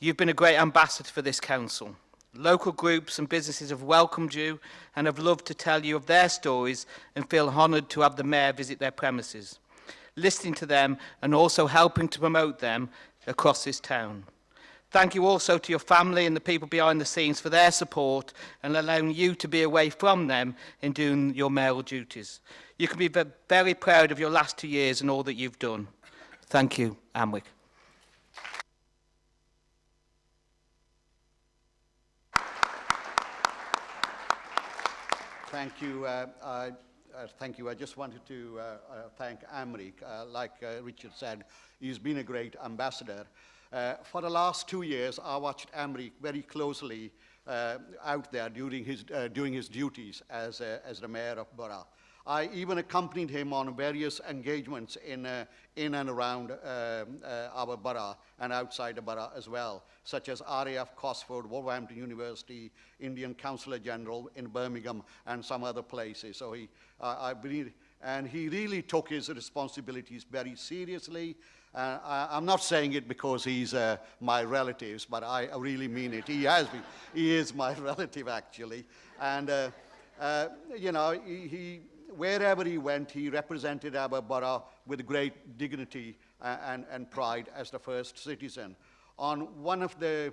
You've been a great ambassador for this council. Local groups and businesses have welcomed you and have loved to tell you of their stories and feel honoured to have the Mayor visit their premises, listening to them and also helping to promote them across this town. Thank you also to your family and the people behind the scenes for their support and allowing you to be away from them in doing your mayoral duties. You can be very proud of your last 2 years and all that you've done. Thank you, Amwick. Thank you. Thank you. I just wanted to thank Amric. Like Richard said, he's been a great ambassador. For the last 2 years, I watched Amric very closely out there doing his duties as the mayor of Borough. I even accompanied him on various engagements in and around our borough and outside the borough as well, such as RAF Cosford, Wolverhampton University, Indian Consular General in Birmingham, and some other places. So I believe, and he really took his responsibilities very seriously. I'm not saying it because he's my relatives, but I really mean it. He has been. He is my relative, actually. And, you know, wherever he went, he represented our borough with great dignity and pride as the first citizen. On one of the,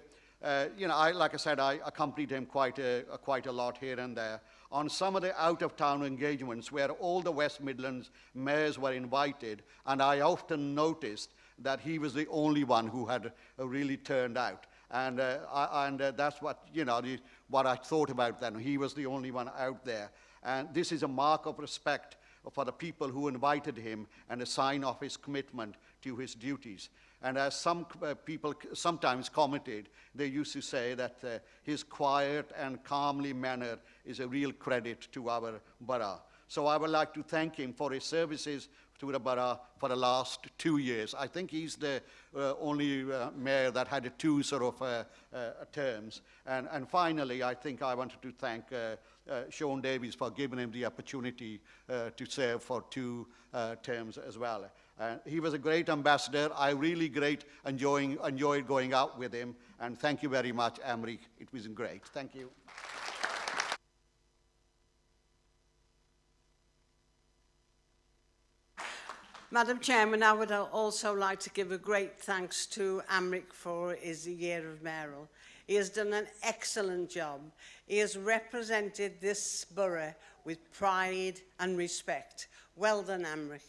you know, like I said, I accompanied him quite a lot here and there. On some of the out-of-town engagements where all the West Midlands mayors were invited, and I often noticed that he was the only one who had really turned out. And that's what, you know, what I thought about then. He was the only one out there. And this is a mark of respect for the people who invited him and a sign of his commitment to his duties. And as some people sometimes commented, they used to say that his quiet and calmly manner is a real credit to our borough. So I would like to thank him for his services to the borough for the last 2 years. I think he's the only mayor that had 2 sort of terms. And finally, I think I wanted to thank Sean Davies for giving him the opportunity to serve for 2 terms as well. He was a great ambassador. I really enjoyed going out with him. And thank you very much, Amric. It was great. Thank you. Madam Chairman, I would also like to give a great thanks to Amric for his year of mayoral. He has done an excellent job. He has represented this borough with pride and respect. Well done, Amric.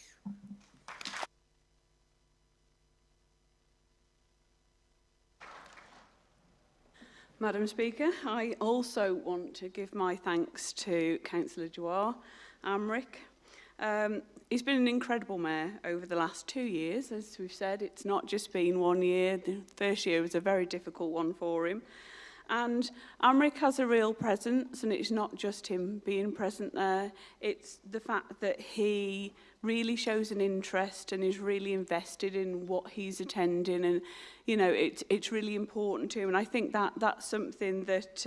Madam Speaker, I also want to give my thanks to Councillor Jawar, Amric. He's been an incredible mayor over the last 2 years. As we've said, it's not just been 1 year. The first year was a very difficult one for him. And Amric has a real presence, and it's not just him being present there. It's the fact that he really shows an interest and is really invested in what he's attending. And, you know, it's really important to him. And I think that's something that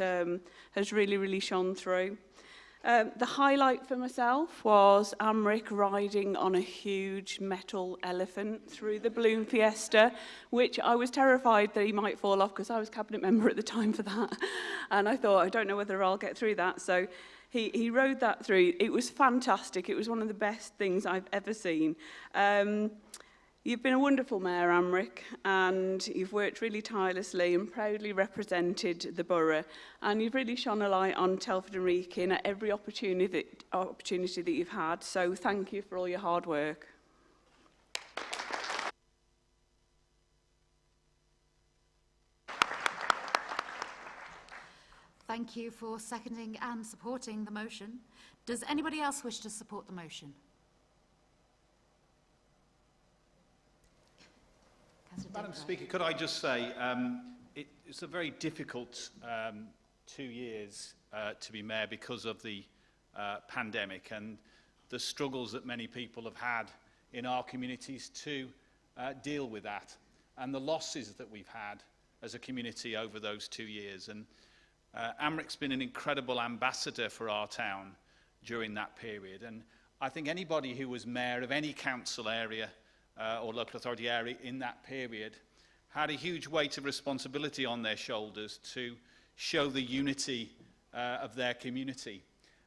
has really shone through. The highlight for myself was Amric riding on a huge metal elephant through the balloon fiesta, which I was terrified that he might fall off because I was cabinet member at the time for that. And I thought, I don't know whether I'll get through that. So he rode that through. It was fantastic. It was one of the best things I've ever seen. You've been a wonderful mayor, Amric, and you've worked really tirelessly and proudly represented the borough. And you've really shone a light on Telford and Wrekin at every opportunity that you've had. So thank you for all your hard work. Thank you for seconding and supporting the motion. Does anybody else wish to support the motion? Madam Speaker, could I just say it's a very difficult 2 years to be mayor because of the pandemic and the struggles that many people have had in our communities to deal with that and the losses that we've had as a community over those 2 years. And Amric's been an incredible ambassador for our town during that period. And I think anybody who was mayor of any council area or local authority area in that period had a huge weight of responsibility on their shoulders to show the unity of their community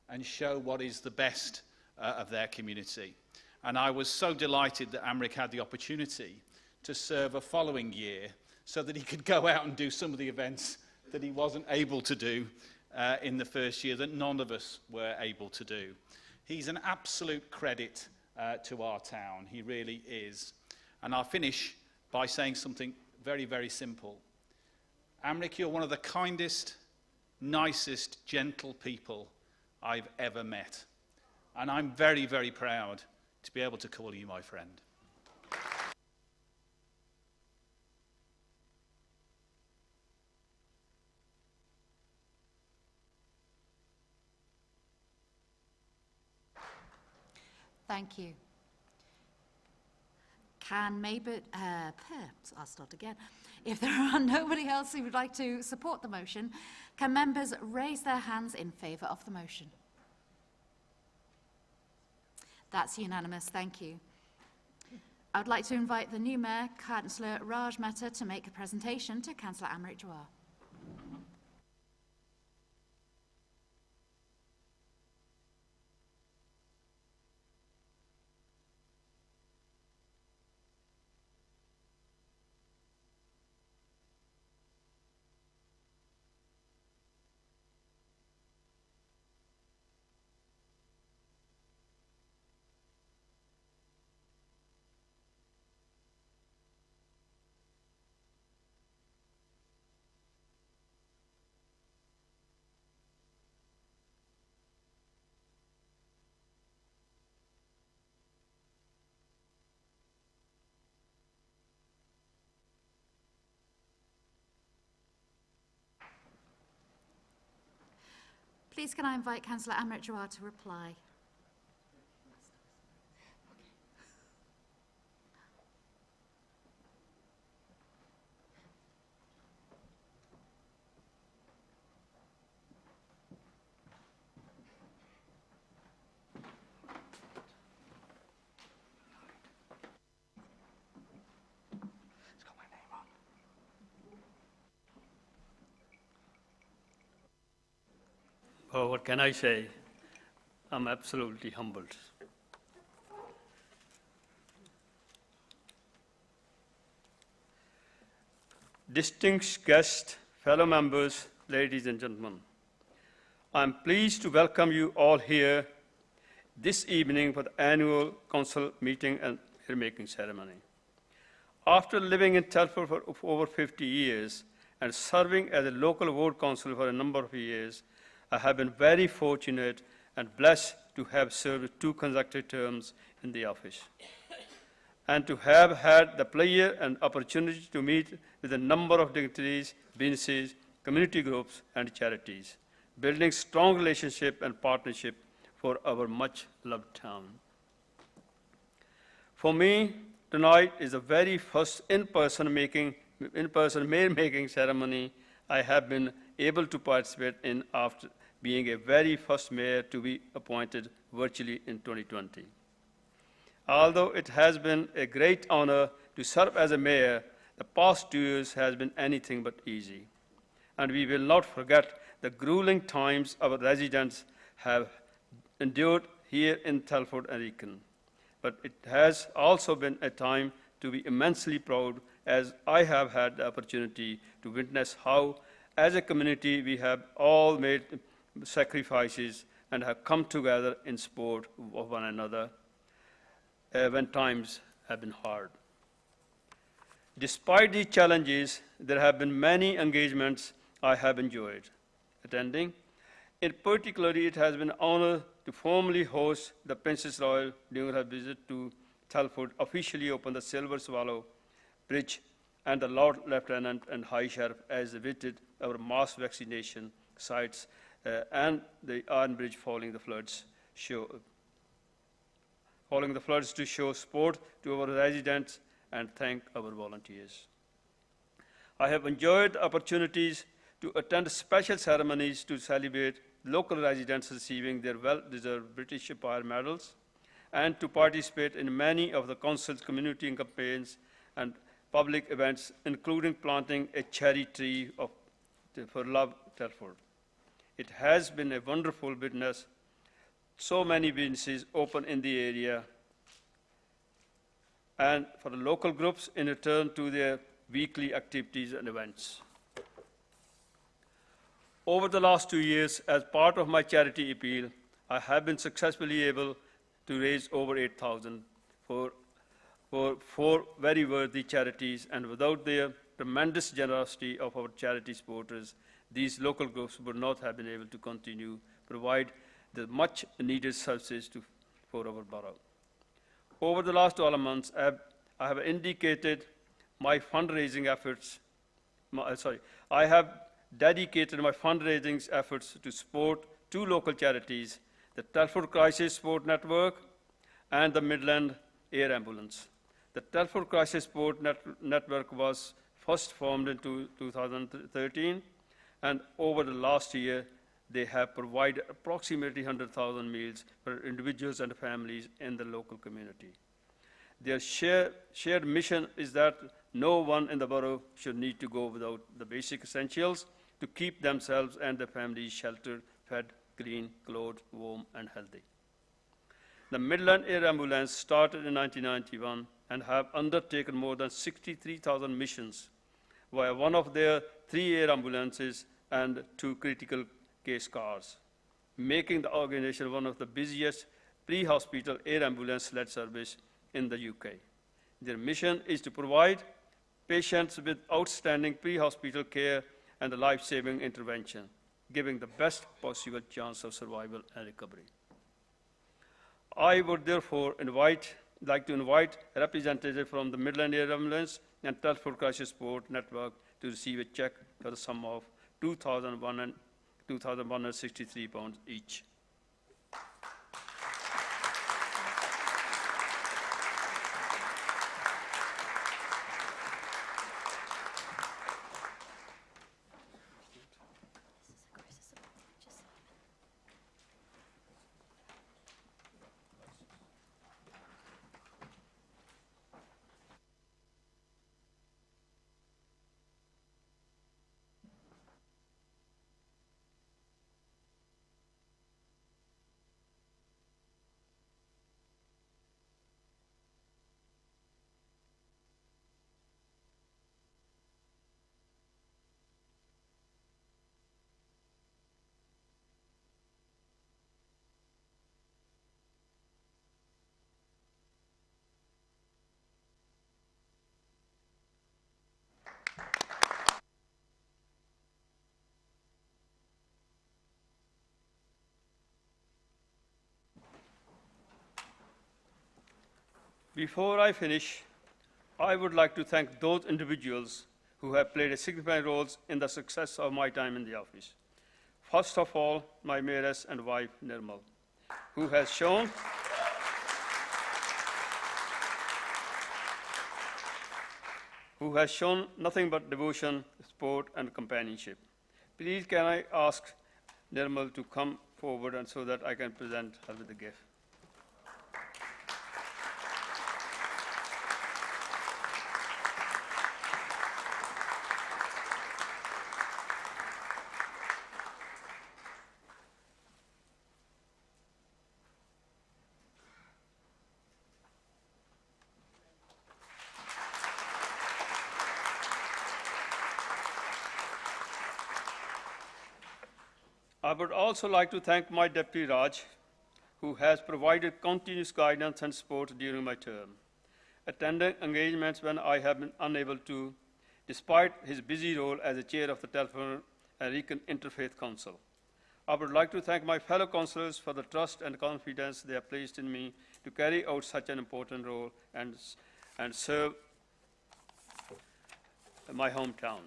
and show what is the best of their community. And I was so delighted that Amric had the opportunity to serve a following year so that he could go out and do some of the events that he wasn't able to do in the first year, that none of us were able to do. He's an absolute credit to our town. He really is. And I'll finish by saying something very, very simple. Amric, you're one of the kindest, nicest, gentle people I've ever met. And I'm very, very proud to be able to call you my friend. Thank you. I'll start again. If there are nobody else who would like to support the motion, can members raise their hands in favour of the motion? That's unanimous, thank you. I would like to invite the new Mayor, Councillor Raj Mehta, to make a presentation to Councillor Amrit Jawar. Please can I invite Councillor Amrit Jawar to reply. Oh, what can I say? I'm absolutely humbled. Distinguished guests, fellow members, ladies and gentlemen, I'm pleased to welcome you all here this evening for the annual council meeting and mayor-making ceremony. After living in Telford for over 50 years and serving as a local ward councillor for a number of years, I have been very fortunate and blessed to have served 2 consecutive terms in the office, and to have had the pleasure and opportunity to meet with a number of dignitaries, businesses, community groups, and charities, building strong relationship and partnership for our much-loved town. For me, tonight is the very first in-person mayor-making ceremony I have been able to participate in after being a very first mayor to be appointed virtually in 2020. Although it has been a great honor to serve as a mayor, the past 2 years has been anything but easy. And we will not forget the grueling times our residents have endured here in Telford Wrekin. But it has also been a time to be immensely proud, as I have had the opportunity to witness how, as a community, we have all made sacrifices and have come together in support of one another when times have been hard. Despite these challenges, there have been many engagements I have enjoyed, attending. In particular, it has been an honor to formally host the Princess Royal during her visit to Telford, officially open the Silver Swallow Bridge, and the Lord Lieutenant and High Sheriff has visited our mass vaccination sites and the Iron Bridge following the floods to show support to our residents and thank our volunteers. I have enjoyed opportunities to attend special ceremonies to celebrate local residents receiving their well-deserved British Empire medals, and to participate in many of the Council's community campaigns and public events, including planting a cherry tree for Love Telford. It has been a wonderful witness so many businesses open in the area, and for the local groups in return to their weekly activities and events. Over the last 2 years, as part of my charity appeal, I have been successfully able to raise over 8,000 for 4 very worthy charities, and without the tremendous generosity of our charity supporters, these local groups would not have been able to continue provide the much needed services for our borough. Over the last 12 months, I have dedicated my fundraising efforts to support 2 local charities, the Telford Crisis Support Network and the Midland Air Ambulance. The Telford Crisis Support Network was first formed in 2013, and over the last year, they have provided approximately 100,000 meals for individuals and families in the local community. Their shared mission is that no one in the borough should need to go without the basic essentials to keep themselves and their families sheltered, fed, clean, clothed, warm, and healthy. The Midland Air Ambulance started in 1991 and have undertaken more than 63,000 missions via one of their 3 air ambulances and 2 critical case cars, making the organization one of the busiest pre-hospital air ambulance-led service in the UK. Their mission is to provide patients with outstanding pre-hospital care and a life-saving intervention, giving the best possible chance of survival and recovery. I would therefore like to invite representatives from the Midland Air Ambulance and Telford Crisis Support Network to receive a check for the sum of £2,163 each. Before I finish, I would like to thank those individuals who have played a significant role in the success of my time in the office. First of all, my mayoress and wife, Nirmal, who has shown nothing but devotion, support, and companionship. Please, can I ask Nirmal to come forward and so that I can present her with the gift. I would also like to thank my Deputy Raj, who has provided continuous guidance and support during my term, attending engagements when I have been unable to, despite his busy role as the chair of the Telford and Wrekin Interfaith Council. I would like to thank my fellow councillors for the trust and confidence they have placed in me to carry out such an important role and serve my hometown.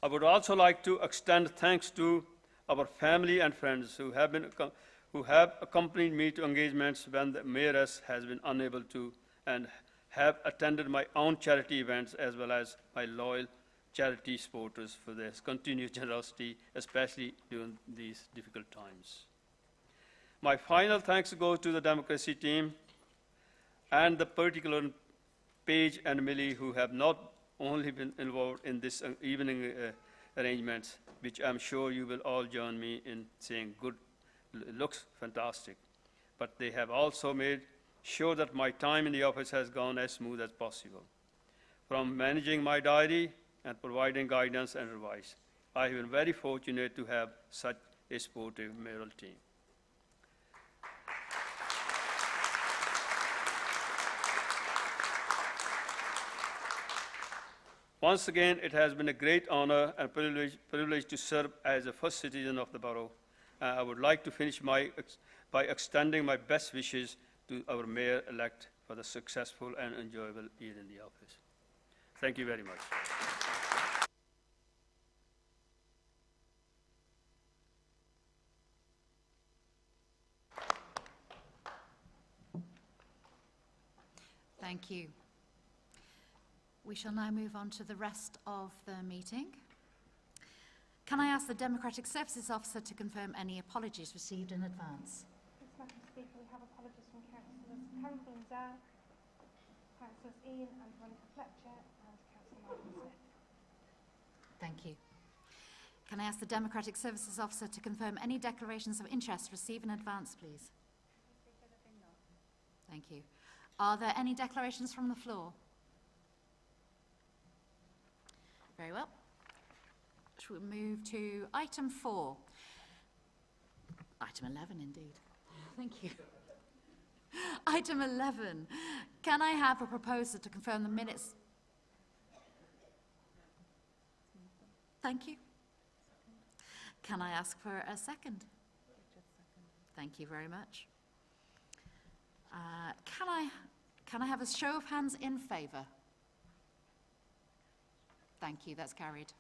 I would also like to extend thanks to our family and friends who have accompanied me to engagements when the mayoress has been unable to, and have attended my own charity events, as well as my loyal charity supporters for their continued generosity, especially during these difficult times. My final thanks go to the democracy team and the particular Paige and Millie, who have not only been involved in this evening arrangements, which I'm sure you will all join me in saying good, looks fantastic, but they have also made sure that my time in the office has gone as smooth as possible. From managing my diary and providing guidance and advice, I have been very fortunate to have such a supportive mayoral team. Once again, it has been a great honor and privilege to serve as a first citizen of the borough. I would like to finish by extending my best wishes to our mayor-elect for the successful and enjoyable year in the office. Thank you very much. Thank you. We shall now move on to the rest of the meeting. Can I ask the Democratic Services Officer to confirm any apologies received in advance? Yes, Madam Speaker, we have apologies from Councillors Karen Brunzel, Councillors Ian and Monica Fletcher, and Councillor Martin Smith. Thank you. Can I ask the Democratic Services Officer to confirm any declarations of interest received in advance, please? Speaker, there have been none. Thank you. Are there any declarations from the floor? Very well. Shall we move to item 4? Item 11, indeed. Thank you. Item 11. Can I have a proposer to confirm the minutes? Thank you. Can I ask for a second? Thank you very much. Can I have a show of hands in favour? Thank you, that's carried.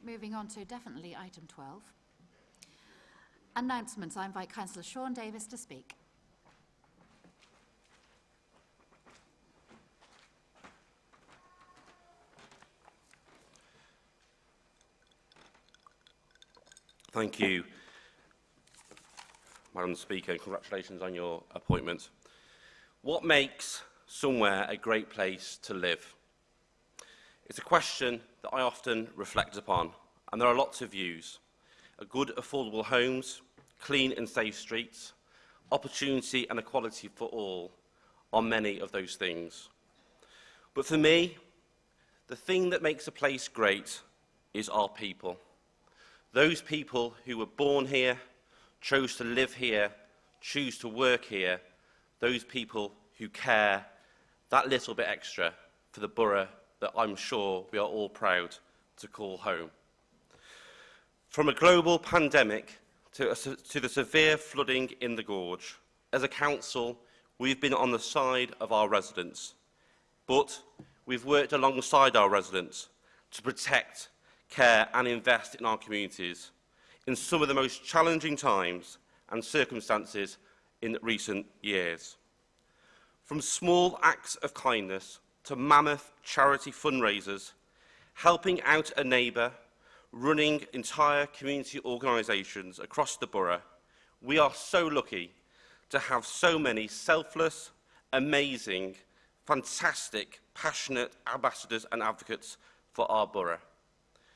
Moving on to definitely item 12. Announcements. I invite Councillor Sean Davis to speak. Thank you, Madam Speaker, and congratulations on your appointment. What makes somewhere a great place to live? It's a question that I often reflect upon, and there are lots of views. Good, affordable homes, clean and safe streets, opportunity and equality for all are many of those things. But for me, the thing that makes a place great is our people. Those people who were born here, chose to live here, choose to work here, those people who care that little bit extra for the borough that I'm sure we are all proud to call home. From a global pandemic to the severe flooding in the Gorge, as a council, we've been on the side of our residents, but we've worked alongside our residents to protect, care and invest in our communities in some of the most challenging times and circumstances in recent years. From small acts of kindness to mammoth charity fundraisers, helping out a neighbour, running entire community organisations across the borough, we are so lucky to have so many selfless, amazing, fantastic, passionate ambassadors and advocates for our borough.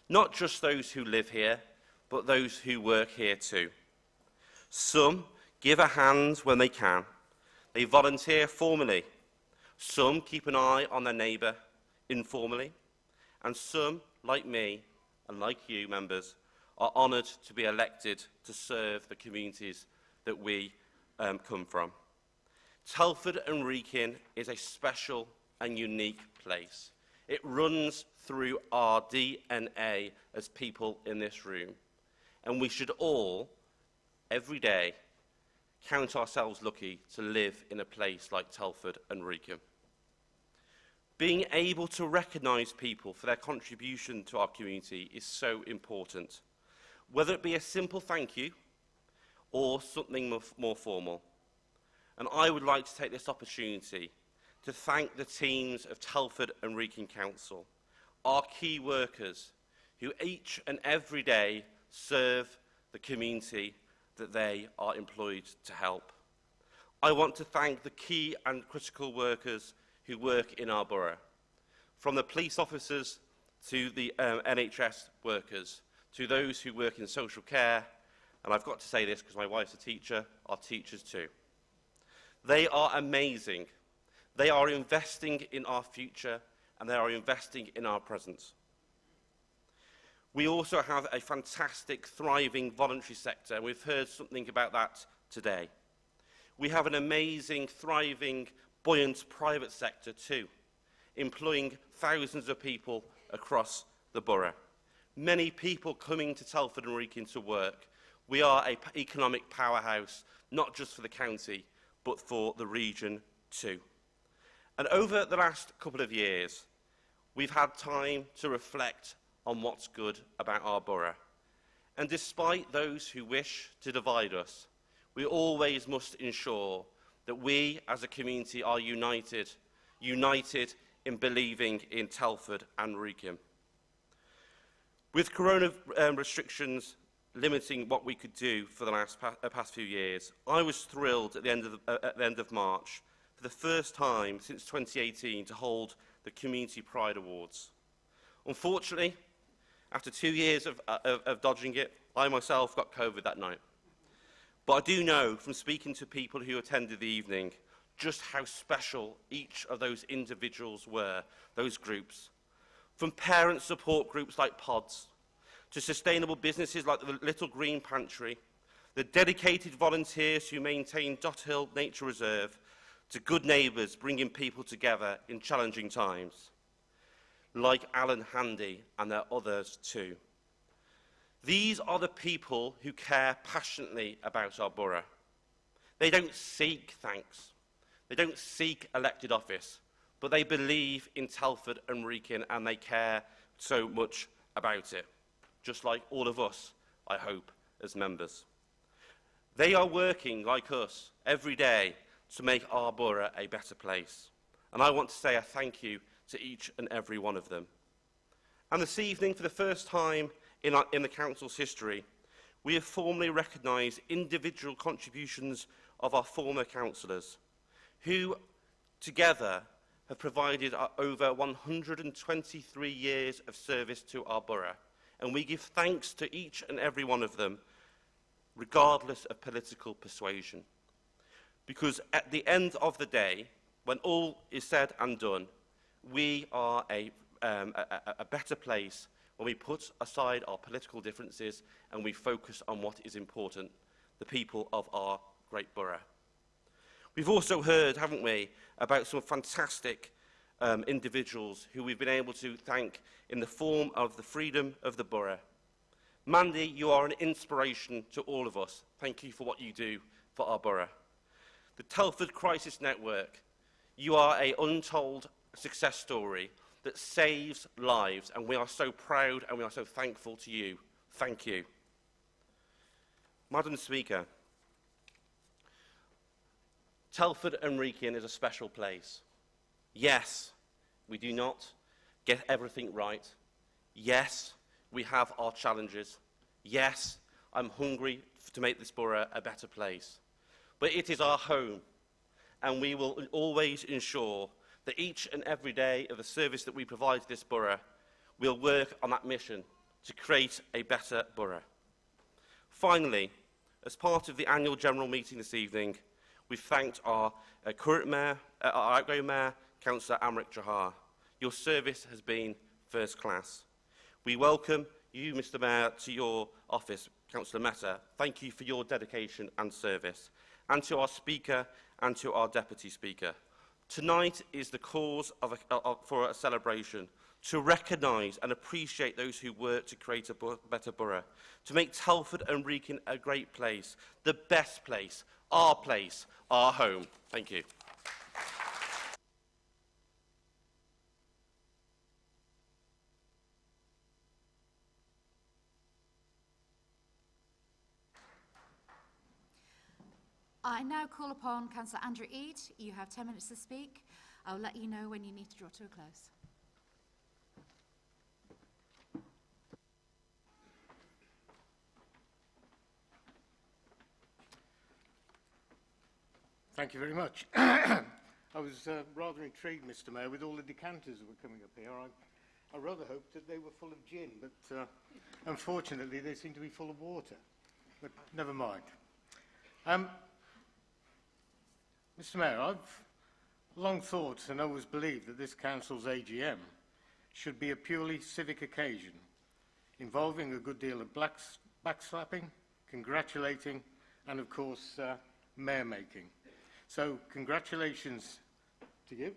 Not just those who live here, but those who work here too. Some give a hand when they can. They volunteer formally. Some keep an eye on their neighbour informally. And some, like me and like you, members, are honoured to be elected to serve the communities that we come from. Telford and Wrekin is a special and unique place. It runs through our DNA as people in this room. And we should all, every day, count ourselves lucky to live in a place like Telford and Wrekin. Being able to recognise people for their contribution to our community is so important, whether it be a simple thank you or something more formal. And I would like to take this opportunity to thank the teams of Telford and Wrekin Council, our key workers who each and every day serve the community that they are employed to help. I want to thank the key and critical workers who work in our borough, from the police officers to the NHS workers, to those who work in social care, and I've got to say this because my wife's a teacher, our teachers too. They are amazing. They are investing in our future and they are investing in our present. We also have a fantastic, thriving voluntary sector, and we've heard something about that today. We have an amazing, thriving, buoyant private sector too, employing thousands of people across the borough. Many people coming to Telford and Wrekin to work. We are an economic powerhouse, not just for the county, but for the region too. And over the last couple of years, we've had time to reflect on what's good about our borough. And despite those who wish to divide us, we always must ensure that we as a community are united in believing in Telford and Wrekin. With corona restrictions limiting what we could do for the past few years, I was thrilled at the end of March, for the first time since 2018, to hold the Community Pride Awards. Unfortunately, after 2 years of dodging it, I myself got COVID that night. But I do know from speaking to people who attended the evening just how special each of those individuals were, those groups. From parent support groups like Pods, to sustainable businesses like the Little Green Pantry, the dedicated volunteers who maintain Dot Hill Nature Reserve, to good neighbours bringing people together in challenging times, like Alan Handy and there are others too. These are the people who care passionately about our borough. They don't seek thanks. They don't seek elected office, but they believe in Telford and Wrekin and they care so much about it, just like all of us, I hope, as members. They are working, like us, every day to make our borough a better place. And I want to say a thank you to each and every one of them. And this evening, for the first time in the Council's history, we have formally recognised individual contributions of our former councillors, who together have provided over 123 years of service to our borough. And we give thanks to each and every one of them, regardless of political persuasion. Because at the end of the day, when all is said and done, we are a better place when we put aside our political differences and we focus on what is important, the people of our great borough. We've also heard, haven't we, about some fantastic individuals who we've been able to thank in the form of the freedom of the borough. Mandy, you are an inspiration to all of us. Thank you for what you do for our borough. The Telford Crisis Network, you are an untold success story that saves lives, and we are so proud and we are so thankful to you. Thank you. Madam Speaker, Telford and Wrekin is a special place. Yes, we do not get everything right. Yes, we have our challenges. Yes, I'm hungry to make this borough a better place. But it is our home, and we will always ensure that each and every day of the service that we provide to this borough, we'll work on that mission to create a better borough. Finally, as part of the annual general meeting this evening, we've thanked our current mayor, our outgoing mayor, Councillor Amrit Jahar. Your service has been first class. We welcome you, Mr. Mayor, to your office, Councillor Mehta. Thank you for your dedication and service. And to our Speaker and to our Deputy Speaker. Tonight is the cause for a celebration, to recognise and appreciate those who work to create a better borough, to make Telford and Wrekin a great place, the best place, our home. Thank you. I now call upon Councillor Andrew Eade. You have 10 minutes to speak. I'll let you know when you need to draw to a close. Thank you very much. I was rather intrigued, Mr. Mayor, with all the decanters that were coming up here. I rather hoped that they were full of gin, but unfortunately they seem to be full of water. But never mind. Mr. Mayor, I've long thought and always believed that this council's AGM should be a purely civic occasion, involving a good deal of backslapping, congratulating, and of course, mayor-making. So, congratulations to you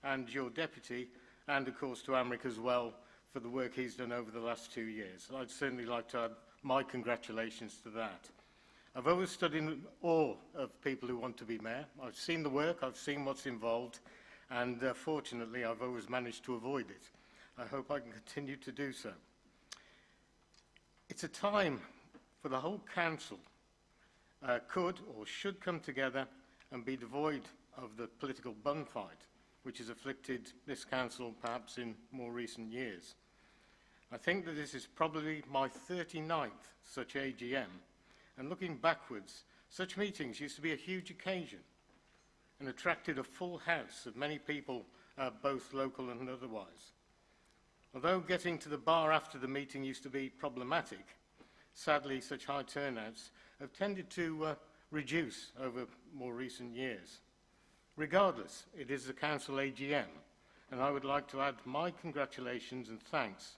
and your deputy, and of course to Amric as well for the work he's done over the last 2 years. I'd certainly like to add my congratulations to that. I've always stood in awe of people who want to be mayor. I've seen the work, I've seen what's involved, and fortunately I've always managed to avoid it. I hope I can continue to do so. It's a time for the whole council could or should come together and be devoid of the political bun fight which has afflicted this council perhaps in more recent years. I think that this is probably my 39th such AGM, and looking backwards, such meetings used to be a huge occasion and attracted a full house of many people, both local and otherwise. Although getting to the bar after the meeting used to be problematic, sadly such high turnouts have tended to reduce over more recent years. Regardless, it is the council AGM, and I would like to add my congratulations and thanks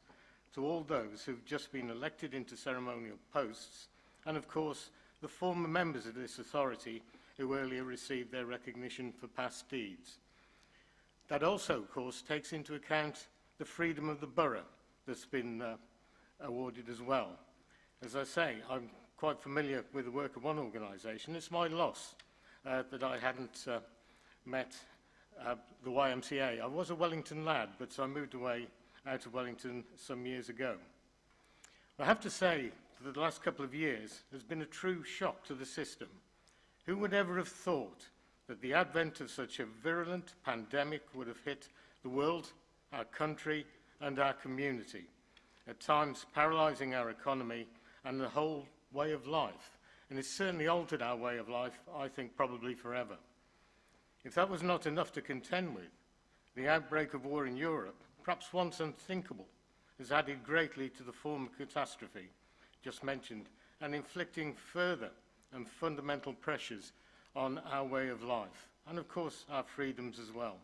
to all those who've just been elected into ceremonial posts, and of course the former members of this authority who earlier received their recognition for past deeds. That also, of course, takes into account the freedom of the borough that's been awarded as well. As I say, I'm quite familiar with the work of one organisation. It's my loss that I hadn't met the YMCA. I was a Wellington lad, but I moved away out of Wellington some years ago. I have to say that the last couple of years has been a true shock to the system. Who would ever have thought that the advent of such a virulent pandemic would have hit the world, our country, and our community, at times paralysing our economy and the whole way of life, and it's certainly altered our way of life, I think, probably forever. If that was not enough to contend with, the outbreak of war in Europe, perhaps once unthinkable, has added greatly to the former catastrophe just mentioned, and inflicting further and fundamental pressures on our way of life, and of course our freedoms as well.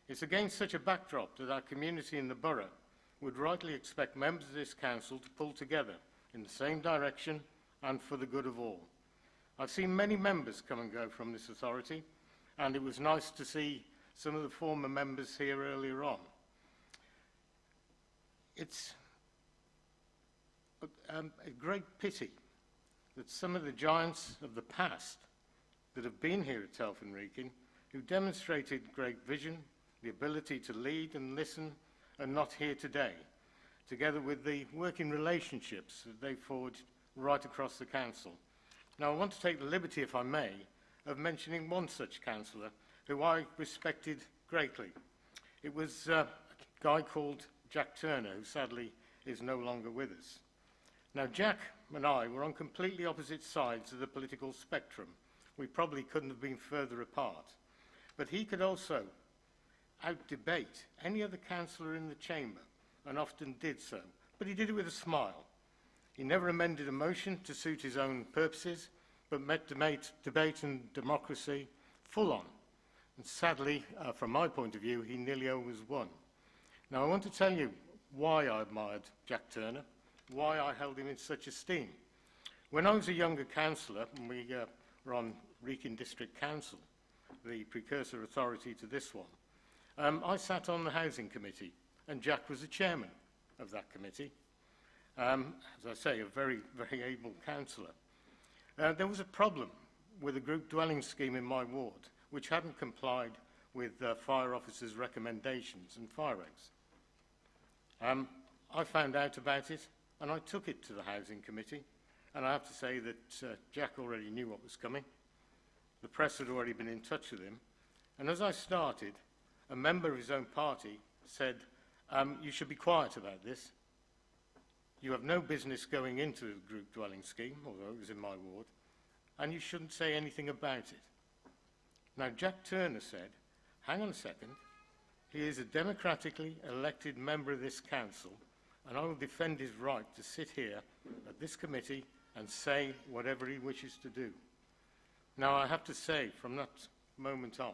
It's against such a backdrop that our community in the borough would rightly expect members of this council to pull together in the same direction and for the good of all. I've seen many members come and go from this authority, and it was nice to see some of the former members here earlier on. It's a great pity that some of the giants of the past that have been here at Telford Wrekin, who demonstrated great vision, the ability to lead and listen, are not here today, together with the working relationships that they forged right across the council. Now, I want to take the liberty, if I may, of mentioning one such councillor who I respected greatly. It was a guy called Jack Turner, who sadly is no longer with us. Now, Jack and I were on completely opposite sides of the political spectrum. We probably couldn't have been further apart. But he could also out-debate any other councillor in the chamber, and often did so. But he did it with a smile. He never amended a motion to suit his own purposes, but met debate and democracy full on. And sadly, from my point of view, he nearly always won. Now, I want to tell you why I admired Jack Turner, why I held him in such esteem. When I was a younger councillor, and we were on Wrekin District Council, the precursor authority to this one, I sat on the Housing Committee, and Jack was the chairman of that committee. As I say, a very, very able councillor. There was a problem with a group dwelling scheme in my ward, which hadn't complied with fire officers' recommendations and fire regs. I found out about it, and I took it to the Housing Committee, and I have to say that Jack already knew what was coming. The press had already been in touch with him, and as I started, a member of his own party said, you should be quiet about this. You have no business going into a group dwelling scheme, although it was in my ward, and you shouldn't say anything about it. Now, Jack Turner said, hang on a second, he is a democratically elected member of this council, and I will defend his right to sit here at this committee and say whatever he wishes to do. Now, I have to say, from that moment on,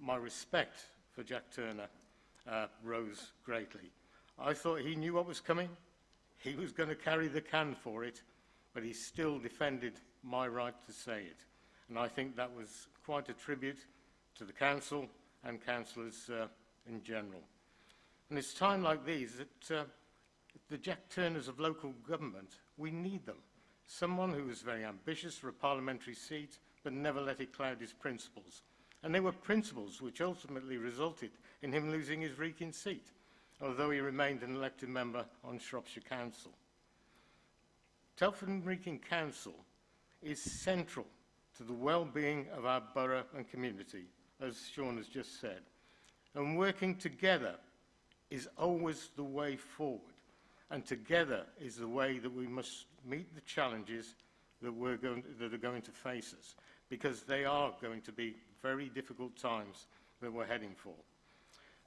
my respect for Jack Turner rose greatly. I thought he knew what was coming. He was going to carry the can for it, but he still defended my right to say it. And I think that was quite a tribute to the council and councillors in general. And it's time like these that the Jack Turners of local government, we need them. Someone who was very ambitious for a parliamentary seat, but never let it cloud his principles. And they were principles which ultimately resulted in him losing his Wrekin seat, although he remained an elected member on Shropshire Council. Telford Wrekin Council is central to the well-being of our borough and community, as Sean has just said. And working together is always the way forward. And together is the way that we must meet the challenges that are going to face us, because they are going to be very difficult times that we're heading for.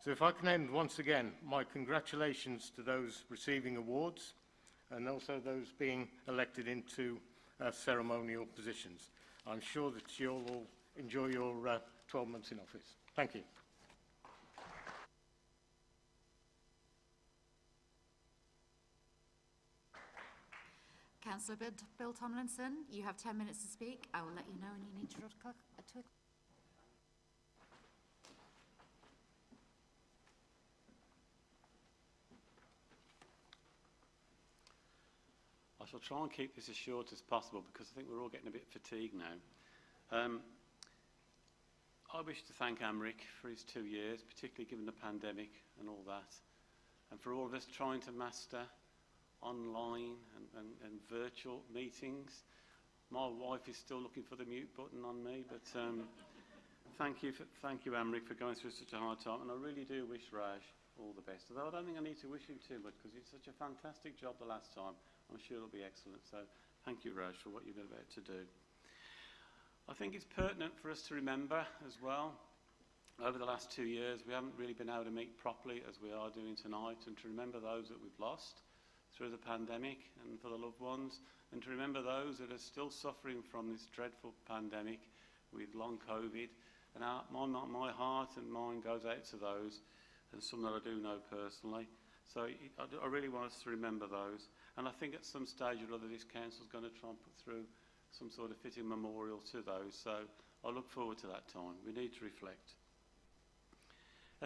So if I can end once again, my congratulations to those receiving awards and also those being elected into ceremonial positions. I'm sure that you'll all enjoy your 12 months in office. Thank you. Councillor Bill Tomlinson, you have 10 minutes to speak. I will let you know when you need to clock. I shall try and keep this as short as possible because I think we're all getting a bit fatigued now. I wish to thank Amric for his 2 years, particularly given the pandemic and all that, and for all of us trying to master online and virtual meetings. My wife is still looking for the mute button on me, but thank you, Amric, for going through such a hard time, and I really do wish Raj all the best. Although I don't think I need to wish him too much because he did such a fantastic job the last time. I'm sure it'll be excellent. So thank you, Raj, for what you've been about to do. I think it's pertinent for us to remember as well, over the last 2 years, we haven't really been able to meet properly as we are doing tonight, and to remember those that we've lost through the pandemic and for the loved ones, and to remember those that are still suffering from this dreadful pandemic with long COVID. And my heart and mind goes out to those, and some that I do know personally. So I really want us to remember those. And I think at some stage or other this council is going to try and put through some sort of fitting memorial to those. So I look forward to that time. We need to reflect.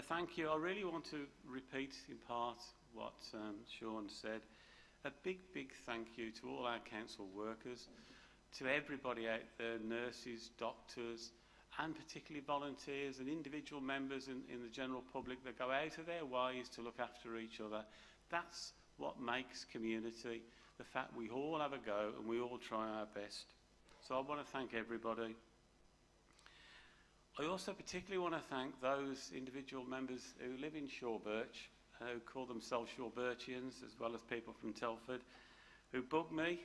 Thank you. I really want to repeat in part what Sean said. A big, big thank you to all our council workers, to everybody out there, nurses, doctors, and particularly volunteers and individual members in the general public that go out of their ways to look after each other. That's what makes community, the fact we all have a go and we all try our best. So I want to thank everybody. I also particularly want to thank those individual members who live in Shawbirch, who call themselves Shawbirchians, as well as people from Telford, who bug me,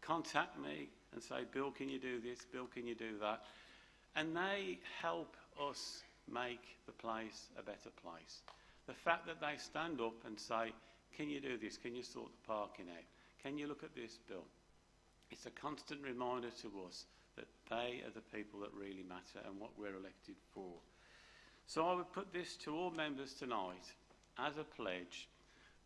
contact me and say, Bill, can you do this? Bill, can you do that? And they help us make the place a better place. The fact that they stand up and say, can you do this? Can you sort the parking out? Can you look at this, Bill? It's a constant reminder to us that they are the people that really matter and what we're elected for. So I would put this to all members tonight as a pledge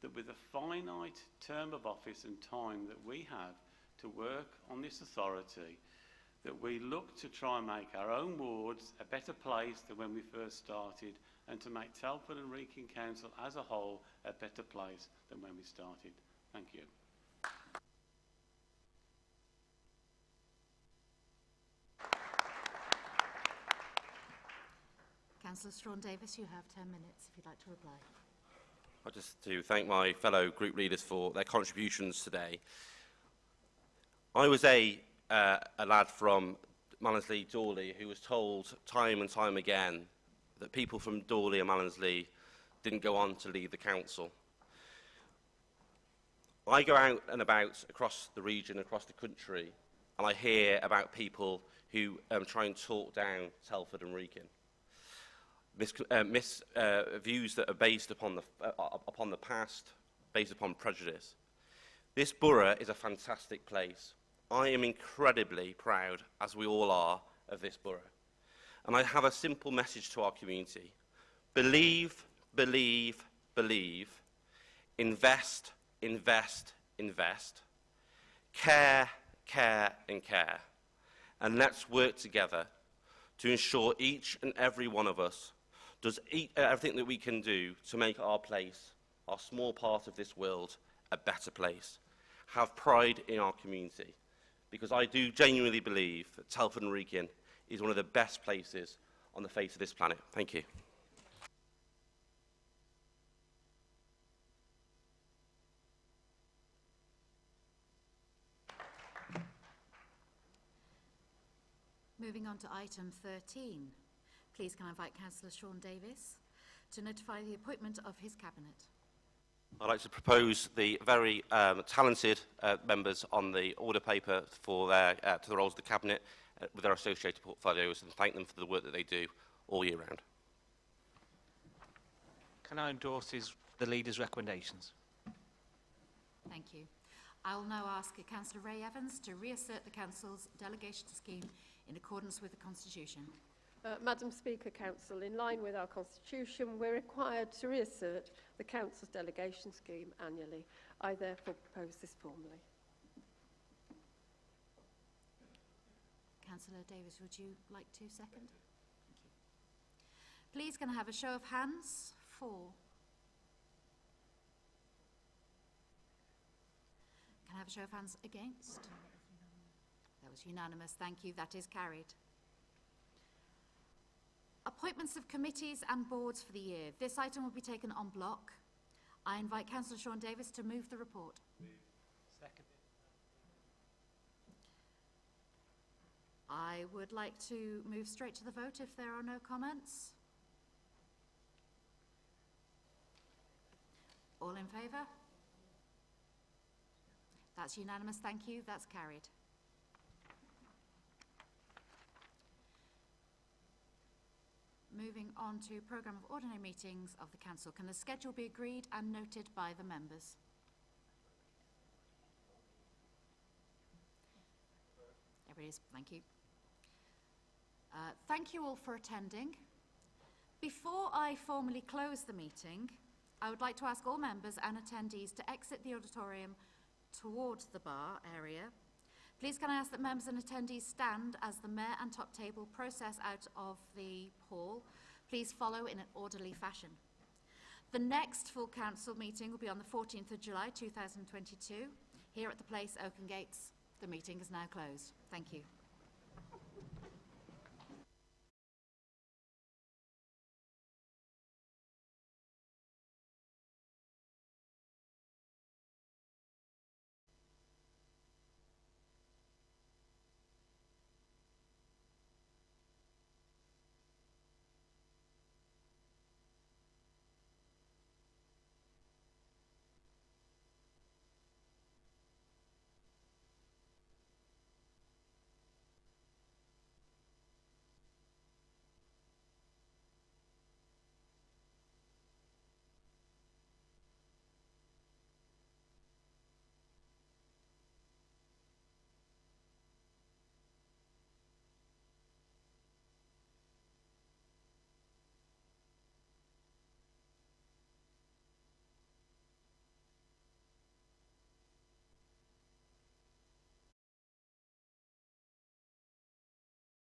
that with the finite term of office and time that we have to work on this authority, that we look to try and make our own wards a better place than when we first started, and to make Telford and Wrekin Council as a whole a better place than when we started. Thank you. Councillor Strawn Davis, you have 10 minutes if you'd like to reply. I just to thank my fellow group leaders for their contributions today. I was a lad from Mallinsley, Dawley, who was told time and time again that people from Dawley and Mallinsley didn't go on to lead the council. I go out and about across the region, across the country, and I hear about people who try and talk down Telford and Wrekin. Views that are based upon the past, based upon prejudice. This borough is a fantastic place. I am incredibly proud, as we all are, of this borough. And I have a simple message to our community. Believe, believe, believe. Invest, invest, invest. Care, care, and care. And let's work together to ensure each and every one of us does everything that we can do to make our place, our small part of this world, a better place. Have pride in our community, because I do genuinely believe that Telford and Wrekin is one of the best places on the face of this planet. Thank you. Moving on to item 13. Please can I invite Councillor Strawn Davis to notify the appointment of his cabinet. I'd like to propose the very talented members on the order paper for their, to the roles of the Cabinet with their associated portfolios, and thank them for the work that they do all year round. Can I endorse the Leader's recommendations? Thank you. I will now ask Councillor Ray Evans to reassert the Council's delegation scheme in accordance with the Constitution. Madam Speaker, Council, in line with our Constitution, we're required to reassert the Council's delegation scheme annually. I therefore propose this formally. Councillor Davis, would you like to second? Thank you. Please can I have a show of hands for? Can I have a show of hands against? That was unanimous. Thank you. That is carried. Appointments of committees and boards for the year. This item will be taken en bloc. I invite Councillor Strawn Davis to move the report. Second. I would like to move straight to the vote if there are no comments. All in favour? That's unanimous. Thank you. That's carried. Moving on to programme of ordinary meetings of the Council. Can the schedule be agreed and noted by the members? There it is. Thank you. Thank you all for attending. Before I formally close the meeting, I would like to ask all members and attendees to exit the auditorium towards the bar area. Please can I ask that members and attendees stand as the Mayor and Top Table process out of the hall. Please follow in an orderly fashion. The next full council meeting will be on the 14th of July 2022 here at the Place, Oaken Gates. The meeting is now closed. Thank you.